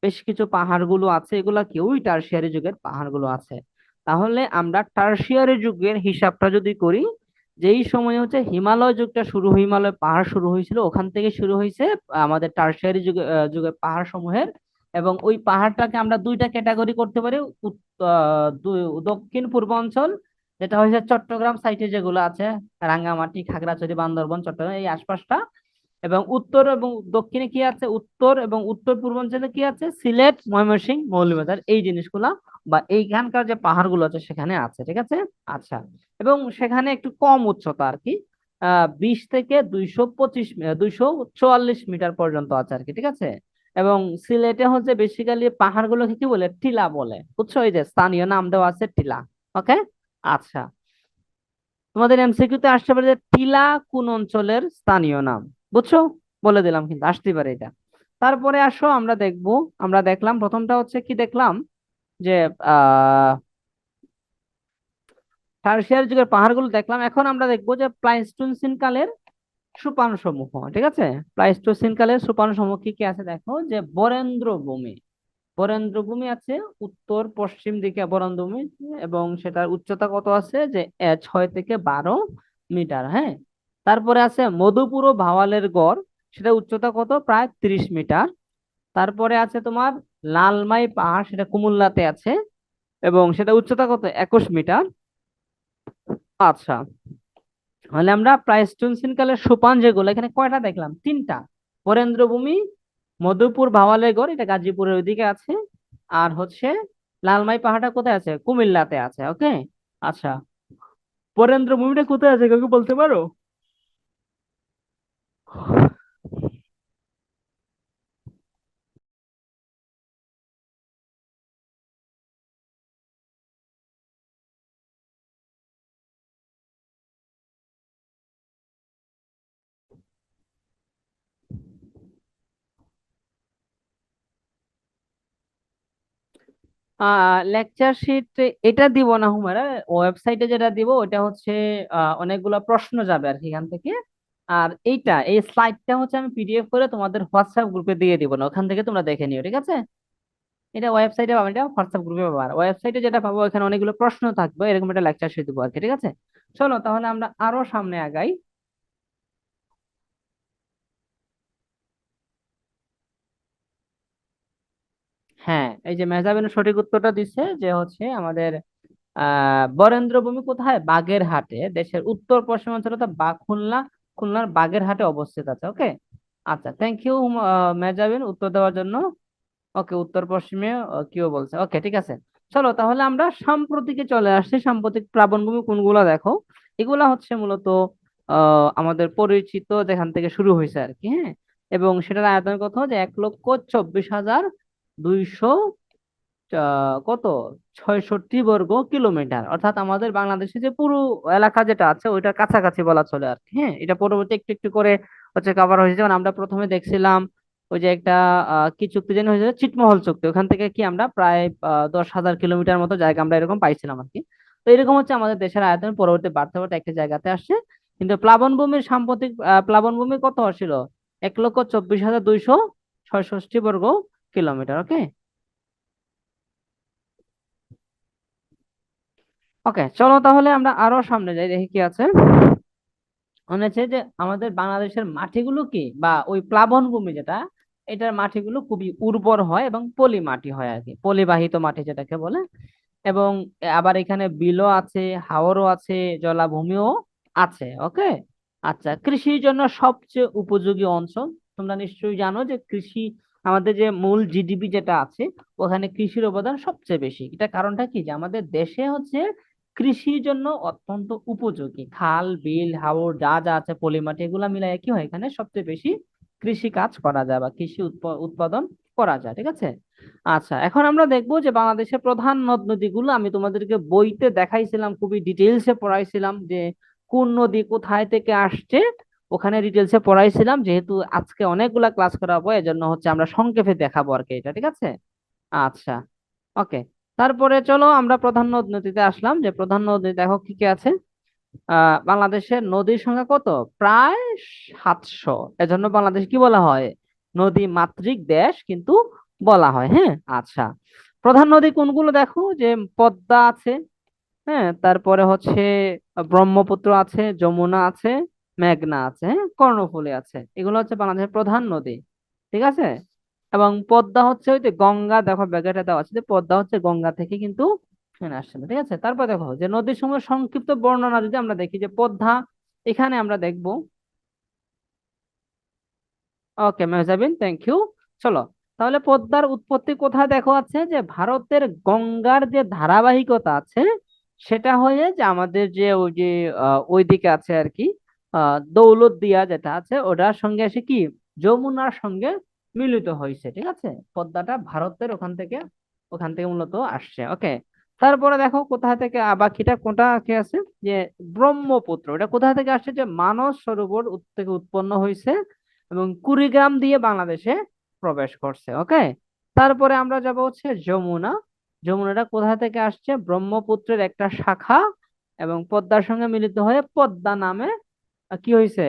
বেশ কিছু পাহাড়গুলো আছে, এগুলা কি ওই টারশিয়ারি যুগের পাহাড়গুলো আছে। তাহলে আমরা টারশিয়ারি যুগের হিসাবটা যদি করি, যেই সময় হচ্ছে হিমালয় যুগটা শুরু, হিমালয় পাহাড় শুরু হয়েছিল, ওখান থেকে শুরু হয়েছে আমাদের টারশিয়ারি যুগের পাহাড় সমূহের। এবং ওই পাহাড়টাকে আমরা দুইটা ক্যাটাগরি করতে পারি, দক্ষিণ পূর্বাঞ্চল, যেটা হচ্ছে চট্টগ্রাম সাইটে যেগুলো আছে, রাঙ্গামাটি, খাগড়াছড়ি, বান্দরবন, চট্টগ্রাম এই আশপাশটা। এবং উত্তর এবং দক্ষিণে কি আছে, উত্তর এবং উত্তর পূর্বাঞ্চলে কি আছে, সিলেট, ময়মনসিংহ, মৌলভীবাজার, এই জিনিসগুলা বা এইখানকার যে পাহাড়গুলো আছে সেখানে আছে। ঠিক আছে। আচ্ছা, এবং সেখানে একটু কম উচ্চতা আর কি, 20 থেকে 244 মিটার পর্যন্ত আছে আর কি। ঠিক আছে। এবং সিলেটে হচ্ছে বেসিক্যালি পাহাড়গুলোকে কি বলে, টিলা বলে, বুঝছো, এই যে স্থানীয় নাম দেওয়া আছে টিলা। ওকে। আচ্ছা, তোমাদের এমসিকিউ তে আসতে পারে যে টিলা কোন অঞ্চলের স্থানীয় নাম, বুঝছো, বলে দিলাম, কিন্তু আসতে পারে এটা। তারপরে আসো আমরা দেখবো, আমরা দেখলাম প্রথমটা হচ্ছে কি দেখলাম, যে আহ টারশিয়ারি যুগের পাহাড়গুলো দেখলাম। এখন আমরা দেখবো যে প্লাইস্টোসিন কালের সোপান সমূহ। ঠিক আছে। প্লাইস্টোসিন কালের সোপান সমূহ কি কি আছে দেখো, যে বরেন্দ্র ভূমি, বরেন্দ্র ভূমি আছে উত্তর পশ্চিম দিকে বরেন্দ্র ভূমি, এবং সেটার উচ্চতা কত আছে, যে 6 থেকে 12 মিটার। হ্যাঁ। তারপরে আছে মধুপুর ও ভাওয়ালের গড়, সেটা উচ্চতা কত, প্রায় 30 মিটার। তারপরে আছে তোমার লালমাই পাহাড়, সেটা কুমিল্লাতে আছে, এবং সেটা উচ্চতা কত, 21 মিটার। আচ্ছা, তাহলে আমরা প্লাইস্টোসিন কালের সোপান যেগুলো, এখানে কয়টা দেখলাম, তিনটা। বরেন্দ্রভূমি, মধুপুর, ভাওয়ালের গড়, এটা গাজীপুরের ওইদিকে আছে, আর হচ্ছে লালমাই পাহাড়টা কোথায় আছে, কুমিল্লাতে আছে। ওকে। আচ্ছা, বরেন্দ্রভূমিটা কোথায় আছে কাউকে বলতে পারো? লেকচার শিট এটা দিব না হুমারা, ওয়েবসাইটে যেটা দিব ওটা হচ্ছে অনেকগুলো প্রশ্ন যাবে আর কি এখান থেকে। আর এইটা, এই স্লাইডটা হচ্ছে আমি পিডিএফ করে তোমাদের হোয়াটসঅ্যাপ গ্রুপে দিয়ে দিব না, ওখান থেকে তোমরা দেখে নিও। ঠিক আছে। এটা ওয়েবসাইটে পাবো, এটা হোয়াটসঅ্যাপ গ্রুপে পাবো। আর ওয়েবসাইটে যেটা পাবো, এখানে অনেকগুলো প্রশ্ন থাকবে, এরকম একটা লেকচার শিট দেবো আর কি। ঠিক আছে। চলো তাহলে আমরা আরো সামনে আগাই। হ্যাঁ, এই যে মেহজাবিন সঠিক উত্তরটা দিচ্ছে যে হচ্ছে আমাদের বরেন্দ্র ভূমি কোথায়? বাগেরহাটে, দেশের উত্তর পশ্চিমাঞ্চলে, তো খুলনা, খুলনার বাগেরহাটে অবস্থিত আছে। ওকে, আচ্ছা, থ্যাংক ইউ মেহজাবিন উত্তর দেওয়ার জন্য। ওকে, উত্তর পশ্চিমে কেউ বলছে। ওকে, ঠিক আছে। চলো তাহলে আমরা সাম্প্রতিকে চলে আসছি। সাম্প্রতিক প্লাবনভূমি কোনগুলা দেখো। এগুলা হচ্ছে মূলত আমাদের পরিচিত যেখান থেকে শুরু হয়েছে আর কি। হ্যাঁ, এবং সেটার আয়তন কত? যে 1,24,200 কত 66 বর্গ কিলোমিটার, অর্থাৎ আমাদের বাংলাদেশে যে পুরো এলাকা যেটা আছে ওইটার কাছাকাছি বলা চলে আর কি। হ্যাঁ, এটা পরবর্তী একটু একটু করে হচ্ছে কভার হয়েছে। যেমন আমরা প্রথমে দেখছিলাম ওই যে একটা কি চুক্তি যেন হয়েছে, ছিটমহল চুক্তি, ওখান থেকে কি আমরা প্রায় 10,000 কিলোমিটার মতো জায়গা আমরা এরকম পাইছিলাম আর কি। তো এরকম হচ্ছে আমাদের দেশের আয়তন পরবর্তী বাড়তে বাড়তে একটা জায়গাতে আসছে। কিন্তু প্লাবনভূমির সাম্প্রতিক প্লাবনভূমি কত ছিল? 1,24,266 বর্গ কিলোমিটার। ওকে, ওকে, চলো তাহলে আমরা আরো সামনে যাই, দেখি কি আছে। মনে হচ্ছে যে আমাদের বাংলাদেশের মাটিগুলো কি, বা ওই প্লাবনভূমি যেটা, এটার মাটিগুলো খুবই উর্বর হয় এবং পলি মাটি হয় আর কি, পলিবাহিত মাটি যেটাকে বলে। এবং আবার এখানে বিলও আছে, হাওরও আছে, জলাভূমিও আছে। ওকে, আচ্ছা, কৃষির জন্য সবচেয়ে উপযোগী অঞ্চল। তোমরা নিশ্চয়ই জানো যে কৃষি, আমাদের যে মূল জিডিপি যেটা আছে ওখানে কৃষির অবদান সবচেয়ে বেশি। এটা কারণটা কি, যে আমাদের দেশে হচ্ছে কৃষির জন্য অত্যন্ত উপযোগী খাল, বিল, হাওর যা যা আছে, পলিমাটি, এগুলা মিলাই কি হয়, এখানে সবচেয়ে বেশি কৃষি কাজ করা যায় বা কৃষি উৎপাদন করা যায়। ঠিক আছে। আচ্ছা, এখন আমরা দেখবো যে বাংলাদেশের প্রধান নদ নদীগুলো আমি তোমাদেরকে বইতে দেখাইছিলাম, খুবই ডিটেইলসে পড়াইছিলাম যে কোন নদী কোথায় থেকে আসছে, ওখানে ডিটেইলসে পড়াইছিলাম। যেহেতু আজকে অনেকগুলা ক্লাস করাবো, এজন্য হচ্ছে আমরা সংক্ষেপে দেখাবো আর কি এটা। ঠিক আছে। আচ্ছা, ওকে, তারপরে চলো আমরা প্রধান নদ নদীতে আসলাম। যে প্রধান নদী দেখো কি কি আছে। বাংলাদেশের নদীর সংখ্যা কত? প্রায় 700। এজন্য বাংলাদেশ কি বলা হয়? নদী মাতৃক দেশ কিন্তু বলা হয়। হ্যাঁ, আচ্ছা, প্রধান নদী কোনগুলো দেখো, যে পদ্মা আছে, হ্যাঁ, তারপরে হচ্ছে ব্রহ্মপুত্র আছে, যমুনা আছে, মেঘনা আছে, হ্যাঁ, কর্ণফুলী আছে। এগুলো হচ্ছে বাংলাদেশের প্রধান নদী। ঠিক আছে। এবং পদ্মা হচ্ছে ওই যে গঙ্গা, দেখো ব্যাগেটে দেওয়া আছে যে পদ্মা হচ্ছে গঙ্গা থেকে কিন্তু এখানে আসছে না। ঠিক আছে। তারপর দেখো যে নদীর সময় সংক্ষিপ্ত বর্ণনা যদি আমরা দেখি, যে পদ্মা, এখানে আমরা দেখবো। ওকে মেহজাবিন, থ্যাংক ইউ। চলো তাহলে পদ্মার উৎপত্তি কোথায় দেখো আছে, যে ভারতের গঙ্গার যে ধারাবাহিকতা আছে সেটা হয়ে যে আমাদের যে ওই যে ওইদিকে আছে আর কি, দৌলতদিয়া যেটা আছে ওটার সঙ্গে এসে কি যমুনার সঙ্গে মিলিত হয়েছে। ঠিক আছে। পদ্মাটা ভারতের ওখান থেকে মূলত আসছে। ওকে, তারপরে দেখো কোথা থেকে বাকিটা কোনটা কি আছে, যে ব্রহ্মপুত্র, এটা কোথা থেকে আসছে, যে মানস সরোবর থেকে উৎপন্ন হয়েছে এবং কুড়িগ্রাম দিয়ে বাংলাদেশে প্রবেশ করছে। ওকে, তারপরে আমরা যাব হচ্ছে যমুনা। যমুনাটা কোথা থেকে আসছে? ব্রহ্মপুত্রের একটা শাখা, এবং পদ্মার সঙ্গে মিলিত হয়ে পদ্মা নামে কি হয়েছে,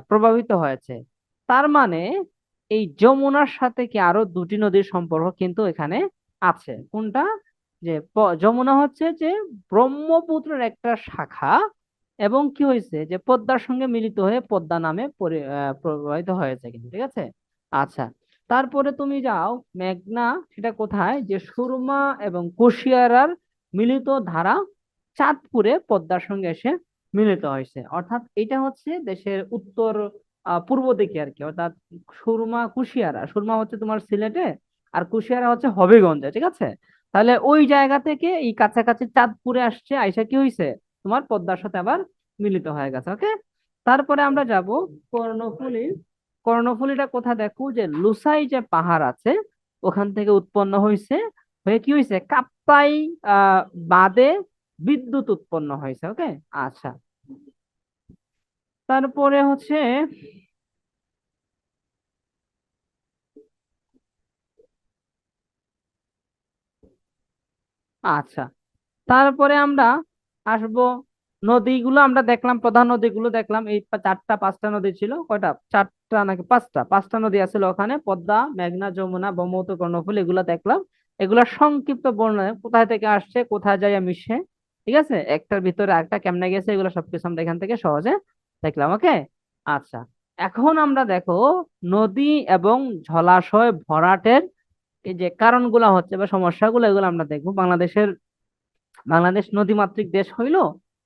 প্রভাবিত হয়েছে। তার মানে এই যমুনার সাথে কি আরো দুটি নদীর সম্পর্ক কিন্তু এখানে আছে। কোনটা? যে যমুনা হচ্ছে যে ব্রহ্মপুত্রের একটা শাখা, এবং কি হয়েছে, যে পদ্মার সঙ্গে মিলিত হয়ে পদ্মা নামে প্রবাহিত হয়েছে কিন্তু। ঠিক আছে। আচ্ছা, তারপরে তুমি যাও মেঘনা, সেটা কোথায়, যে সুরমা এবং কুশিয়ারার মিলিত ধারা চাঁদপুরে পদ্মার সঙ্গে এসে মিলিত হয়েছে। অর্থাৎ এটা হচ্ছে দেশের উত্তর পূর্ব দিকে আর কি। অর্থাৎ সুরমা হচ্ছে তোমার সিলেটে, আর কুশিয়ারা হচ্ছে হবিগঞ্জে। ঠিক আছে। তাহলে ওই জায়গা থেকে এই কাছাকাছি চাঁদপুরে আসছে, আইসা কি হয়েছে, তোমার পদ্মার সাথে আবার মিলিত হয়ে গেছে। ওকে, তারপরে আমরা যাব কর্ণফুলী। কর্ণফুলীটা কোথা দেখো, যে লুসাই যে পাহাড় আছে ওখান থেকে উৎপন্ন হয়েছে, হয়ে কি হয়েছে, কাপ্তাই আহ বাঁধে বিদ্যুৎ উৎপন্ন হয়েছে। ওকে, আচ্ছা, তারপরে হচ্ছে আচ্ছা, তারপরে আমরা আসবো নদীগুলো। আমরা দেখলাম প্রধান নদীগুলো দেখলাম, এই চারটা পাঁচটা নদী ছিল, কয়টা, চারটা নাকি পাঁচটা নদী আছিল ওখানে, পদ্মা, মেঘনা, যমুনা, ব্রহ্মপুত্র, কর্ণফুলী, এগুলো দেখলাম। এগুলা সংক্ষিপ্ত বর্ণনা, কোথায় থেকে আসছে, কোথায় যায় মিশে, ঠিক আছে, একটার ভিতরে আরেকটা কেমনে গেছে এগুলো সবকিছু আমরা এখান থেকে সহজে দেখলাম। ওকে, আচ্ছা, এখন আমরা দেখো নদী এবং জলাশয় ভরাটের এই যে কারণগুলো হচ্ছে বা সমস্যাগুলো, এগুলো আমরা দেখবো। বাংলাদেশ নদীমাতৃক দেশ হইলো,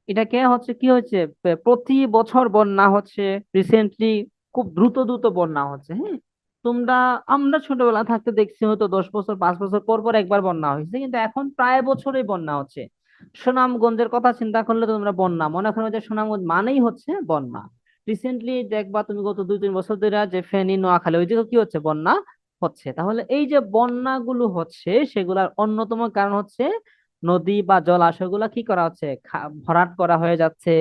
এটাকে হচ্ছে কি হচ্ছে, প্রতি বছর বন্যা হচ্ছে। রিসেন্টলি খুব দ্রুত দ্রুত বন্যা হচ্ছে। হ্যাঁ, তোমরা আমরা ছোটবেলা থাকতে দেখছি হয়তো 10 বছর 5 বছর পর পর একবার বন্যা হয়েছে, কিন্তু এখন প্রায় বছরই বন্যা হচ্ছে। সুনামগঞ্জের কথা চিন্তা করলে তো তোমরা বন্যা মনে করো, যে সুনামগঞ্জ মানেই হচ্ছে বন্যা। রিসেন্টলি দেখবা তুমি গত 2-3 বছর ধরে যে ফেনী নোয়াখালী ওইদিকে কি হচ্ছে, বন্যা হচ্ছে। তাহলে এই যে বন্যাগুলো হচ্ছে সেগুলোর অন্যতম কারণ হচ্ছে নদী বা জলাশয়গুলা কি করা হচ্ছে, ভরাট করা হয়ে যাচ্ছে।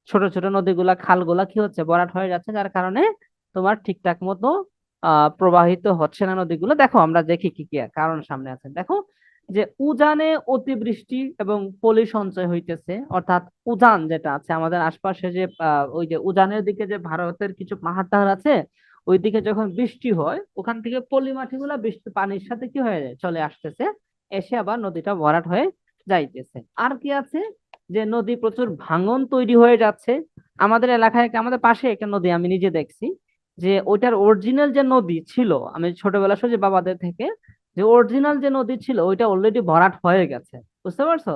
ছোট ছোট নদীগুলা খালগুলা কি হচ্ছে, ভরাট হয়ে যাচ্ছে, যার কারণে তোমার ঠিকঠাক মতো প্রবাহিত হচ্ছে না নদীগুলো। দেখো আমরা দেখি কি কি কারণ সামনে আছে। দেখো যে উজানে অতিবৃষ্টি এবং পলি সঞ্চয় হইতেছে, অর্থাৎ উজান যেটা আছে আমাদের আশপাশে, যে ওই যে উজানের দিকে যে ভারতের কিছু পাহাড় টাহাড় আছে, ওইদিকে যখন বৃষ্টি হয় ওখান থেকে পলি মাটিগুলা বৃষ্টি পানির সাথে কি হয়ে যায়, চলে আসতেছে, এসে আবার নদীটা ভরাট হয়ে যাইতেছে। আর কি আছে, যে নদী প্রচুর ভাঙন তৈরি হয়ে যাচ্ছে। আমাদের এলাকায় আমাদের পাশে একটা নদী আমি নিজে দেখছি, যে ওইটার অরিজিনাল যে নদী ছিল, আমি ছোটবেলা শুনছি বাবাদের থেকে, যে অরিজিনাল যে নদী ছিল ওইটা অলরেডি ভরাট হয়ে গেছে। বুঝতে পারছো?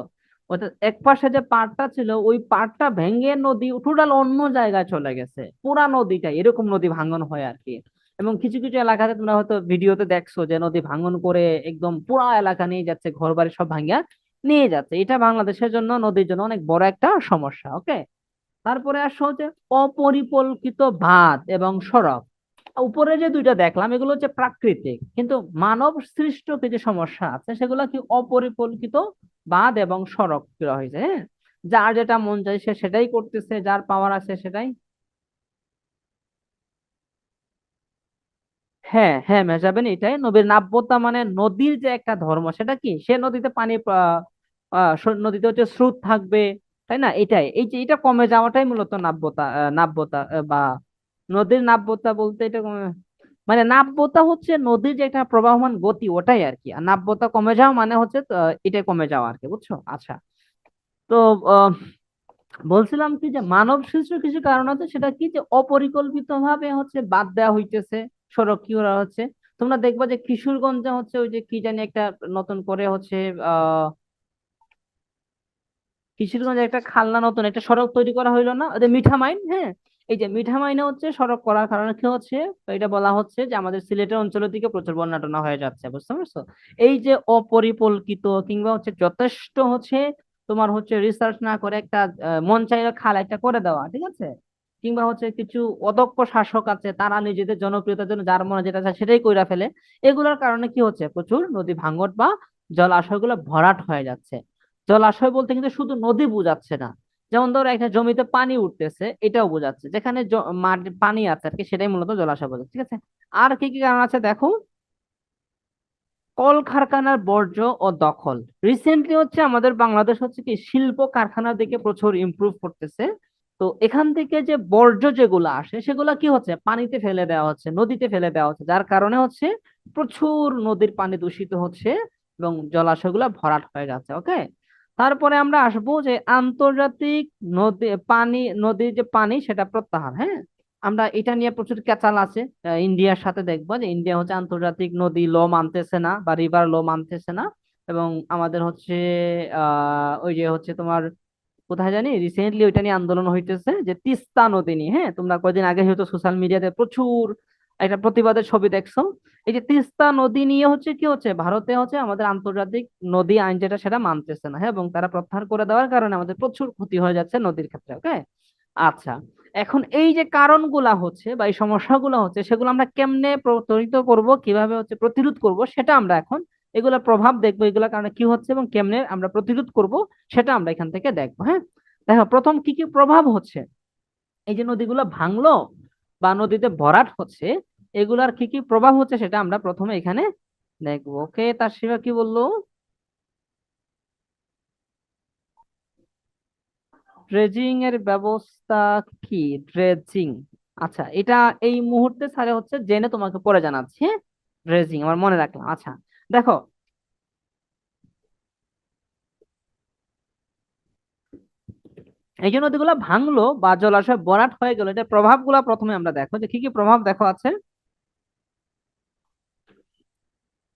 ওটা এক পাশে যে পাড়টা ছিল ওই পাড়টা ভেঙে নদী টোটাল অন্য জায়গায় চলে গেছে, পুরা নদীটা এরকম নদী ভাঙন হয় আর কি। এবং কিছু কিছু এলাকাতে তোমরা হয়তো ভিডিওতে দেখছো যে নদী ভাঙন করে একদম পুরা এলাকা নিয়ে যাচ্ছে, ঘর বাড়ি সব ভাঙিয়া নিয়ে যাচ্ছে। এটা বাংলাদেশের জন্য, নদীর জন্য অনেক বড় একটা সমস্যা। ওকে, তারপরে আসো হচ্ছে অপরিকল্পিত বাঁধ এবং সড়ক। উপরে যে দুইটা দেখলাম এগুলো হচ্ছে প্রাকৃতিক, কিন্তু মানব সৃষ্ট কিছু সমস্যা আছে, সেগুলো কি অপরিকল্পিত বাঁধ এবং সড়ক করা হয়েছে। হ্যাঁ, যার যেটা মন চাই সে সেটাই করতেছে, যার পাওয়ার আছে সেটাই। হ্যাঁ হ্যাঁ, মেজাবেন, এটাই নবীর নাব্যতা, মানে নদীর যে একটা ধর্ম সেটা কি, সে নদীতে পানি নদীতে হচ্ছে স্রোত থাকবে, তাই না? এটাই, এই যে এটা কমে যাওয়াটাই মূলত নাব্যতা। নাব্যতা বা নদীর নাব্যতা বলতে এটা মানে নাব্যতা হচ্ছে নদীর যে একটা প্রবাহমান গতি, ওটাই আর কি। আর নাব্যতা কমে যাওয়া মানে হচ্ছে এটাই কমে যাওয়া আর কি, বুঝছো? আচ্ছা, তো আহ, বলছিলাম কি, যে মানব সৃষ্ট কিছু কারণ আছে, সেটা কি, যে অপরিকল্পিত ভাবে হচ্ছে বাদ দেওয়া হইতেছে, সড়ক কি করা হচ্ছে। তোমরা দেখবা যে কিশোরগঞ্জে হচ্ছে ওই যে কি জানি একটা নতুন করে হচ্ছে আহ কিশোরগঞ্জে একটা খালনা, নতুন একটা সড়ক তৈরি করা হইলো না, ওই যে মিঠামাইন। হ্যাঁ, এই যে মিঠামাইনে হচ্ছে সড়ক করার কারণে কি হচ্ছে, এটা বলা হচ্ছে যে আমাদের সিলেটের অঞ্চলের দিকে প্রচুর বন্যা টন্যা হয়ে যাচ্ছে। বুঝতে পারছো? এই যে অপরিকল্পিত কিংবা হচ্ছে যথেষ্ট হচ্ছে তোমার হচ্ছে রিসার্চ না করে একটা মন চাইলে খাল একটা করে দেওয়া, ঠিক আছে, কিংবা হচ্ছে কিছু অদক্ষ শাসক আছে, তারা নিজেদের জনপ্রিয়তার জন্য যার মনে যেটা চায় সেটাই কইরা ফেলে। এগুলোর কারণে কি হচ্ছে, প্রচুর নদী ভাঙন বা জলাশয়গুলো ভরাট হয়ে যাচ্ছে। জলাশয় বলতে কিন্তু শুধু নদী বোঝাচ্ছে না, যেমন ধরো একটা জমিতে পানি উঠতেছে এটাও বোঝাচ্ছে, যেখানে মাটি পানি আছে আর কি, সেটাই মূলত জলাশয় বোঝাচ্ছে। ঠিক আছে, আর কি কি কারণ আছে দেখো। কলকারখানার বর্জ্য ও দখল। রিসেন্টলি হচ্ছে আমাদের বাংলাদেশ হচ্ছে কি শিল্প কারখানার দিকে প্রচুর ইমপ্রুভ করতেছে। তো এখান থেকে যে বর্জ্য যেগুলো আসে সেগুলো কি হচ্ছে, পানিতে ফেলে দেওয়া হচ্ছে, নদীতে ফেলে দেওয়া হচ্ছে, যার কারণে হচ্ছে প্রচুর নদীর পানি দূষিত হচ্ছে এবং জলাশয়গুলো ভরাট হয়ে যাচ্ছে। ওকে, তারপরে আমরা আসবো যে আন্তর্জাতিক নদী পানি, নদীর যে পানি সেটা প্রত্যাহার। হ্যাঁ, আমরা এটা নিয়ে প্রচুর ক্যাচাল আছে। ইন্ডিয়ার সাথে দেখবো যে ইন্ডিয়া হচ্ছে আন্তর্জাতিক নদী ল মানতেছে না বা রিভার ল মানতেছে না। এবং আমাদের হচ্ছে ওই যে হচ্ছে তোমার কোথায় জানি রিসেন্টলি ওইটা নিয়ে আন্দোলন হইতেছে, যে তিস্তা নদী নিয়ে। হ্যাঁ, তোমরা কয়েকদিন আগে হয়তো সোশ্যাল মিডিয়াতে প্রচুর একটা প্রতিবাদের ছবি দেখছো। এই যে তিস্তা নদী নিয়ে হচ্ছে কি হচ্ছে, ভারতে হচ্ছে আমাদের আন্তর্জাতিক নদী আইন যেটা সেটা মানতেছে না। হ্যাঁ, এবং তারা প্রত্যাহার করে দেওয়ার কারণে আমাদের প্রচুর ক্ষতি হয়ে যাচ্ছে নদীর ক্ষেত্রে। ওকে, আচ্ছা, এখন এই যে কারণগুলা হচ্ছে বা এই সমস্যাগুলো হচ্ছে সেগুলো আমরা কেমনে প্রতিরোধ করব, কিভাবে হচ্ছে প্রতিরোধ করব, সেটা আমরা এখন এগুলোর প্রভাব দেখবো, এগুলোর কারণে কি হচ্ছে এবং কেমনে আমরা প্রতিরোধ করব সেটা আমরা এখান থেকে দেখবো। হ্যাঁ, দেখো প্রথম কি কি প্রভাব হচ্ছে, এই যে নদীগুলো ভাঙলো বা নদীতে ভরাট হচ্ছে, এগুলার কি কি প্রভাব হচ্ছে সেটা আমরা প্রথমে এখানে দেখবো। ওকে, তার শিবা কি বললো? ড্রেজিং এর ব্যবস্থা কি? ড্রেজিং, আচ্ছা, এটা এই মুহূর্তে স্যারে হচ্ছে জেনে তোমাকে পরে জানাচ্ছি। হ্যাঁ, ড্রেজিং আমার মনে রাখলাম। আচ্ছা, দেখো এই যে নদীগুলো ভাঙলো বা জলাশয় ভরাট হয়ে গেল, এটা প্রভাবগুলো প্রথমে আমরা দেখো যে কি কি প্রভাব দেখো আছে।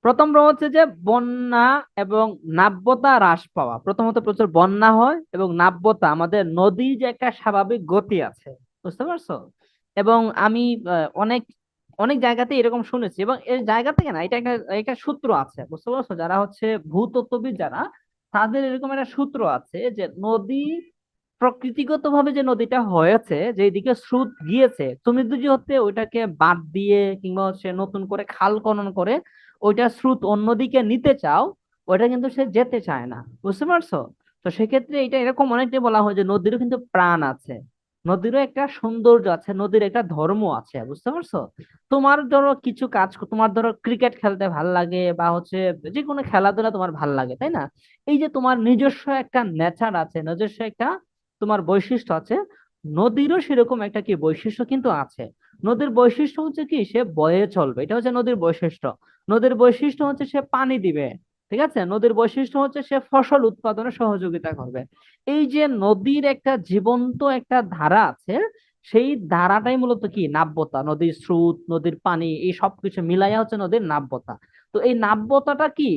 প্রথম প্রভাব হচ্ছে যে বন্যা এবং নাব্যতা হ্রাস পাওয়া। প্রথমত প্রচুর বন্যা হয় এবং নাব্যতা, আমাদের নদীর যে একটা স্বাভাবিক গতি আছে, বুঝতে পারছো? এবং আমি অনেক অনেক জায়গাতে এরকম শুনেছি, এবং এই জায়গা থেকে না, এটা একটা একটা সূত্র আছে, বুঝতে পারছো? যারা হচ্ছে ভূতত্ত্ববিদ যারা, তাদের এরকম একটা সূত্র আছে যে নদী প্রকৃতিগত ভাবে যে নদীটা হয়েছে, যে দিকে স্রোত গিয়েছে, তুমি যদি হচ্ছে ওইটাকে বাদ দিয়ে কিংবা হচ্ছে নতুন করে খাল খনন করে ওইটা স্রোত অন্যদিকে নিতে চাও, ওইটা কিন্তু সে যেতে চায় না, বুঝতে পারছো? তো সেক্ষেত্রে এটা এরকম অনেকটাই বলা হয় যে নদীরও কিন্তু প্রাণ আছে, নদীরও একটা সৌন্দর্য আছে, নদীর একটা ধর্ম আছে, বুঝতে পারছো? তোমার ধরো কিছু কাজ, তোমার ধরো ক্রিকেট খেলতে ভাল লাগে বা হচ্ছে যে কোনো খেলাধুলা তোমার ভাল লাগে, তাই না? এই যে তোমার নিজস্ব একটা নেচার আছে, নিজস্ব একটা তোমার বৈশিষ্ট্য আছে, নদীরও সেরকম একটা কি বৈশিষ্ট্য কিন্তু আছে। নদীর বৈশিষ্ট্য হচ্ছে কি, সে বয়ে চলবে, এটা হচ্ছে নদীর বৈশিষ্ট্য। নদীর বৈশিষ্ট্য হচ্ছে সে পানি দিবে, ঠিক আছে? নদীর বৈশিষ্ট্য হচ্ছে সে ফসল উৎপাদনে সহযোগিতা করবে। এই যে নদীর একটা জীবন্ত একটা ধারা আছে, সেই ধারাটাই মূলত কি নাব্যতা, নদীর স্রোত, নদীর পানি, এই সবকিছু মিলাইয়া হচ্ছে নদীর নাব্যতা। তো এই নাব্যতাটা কি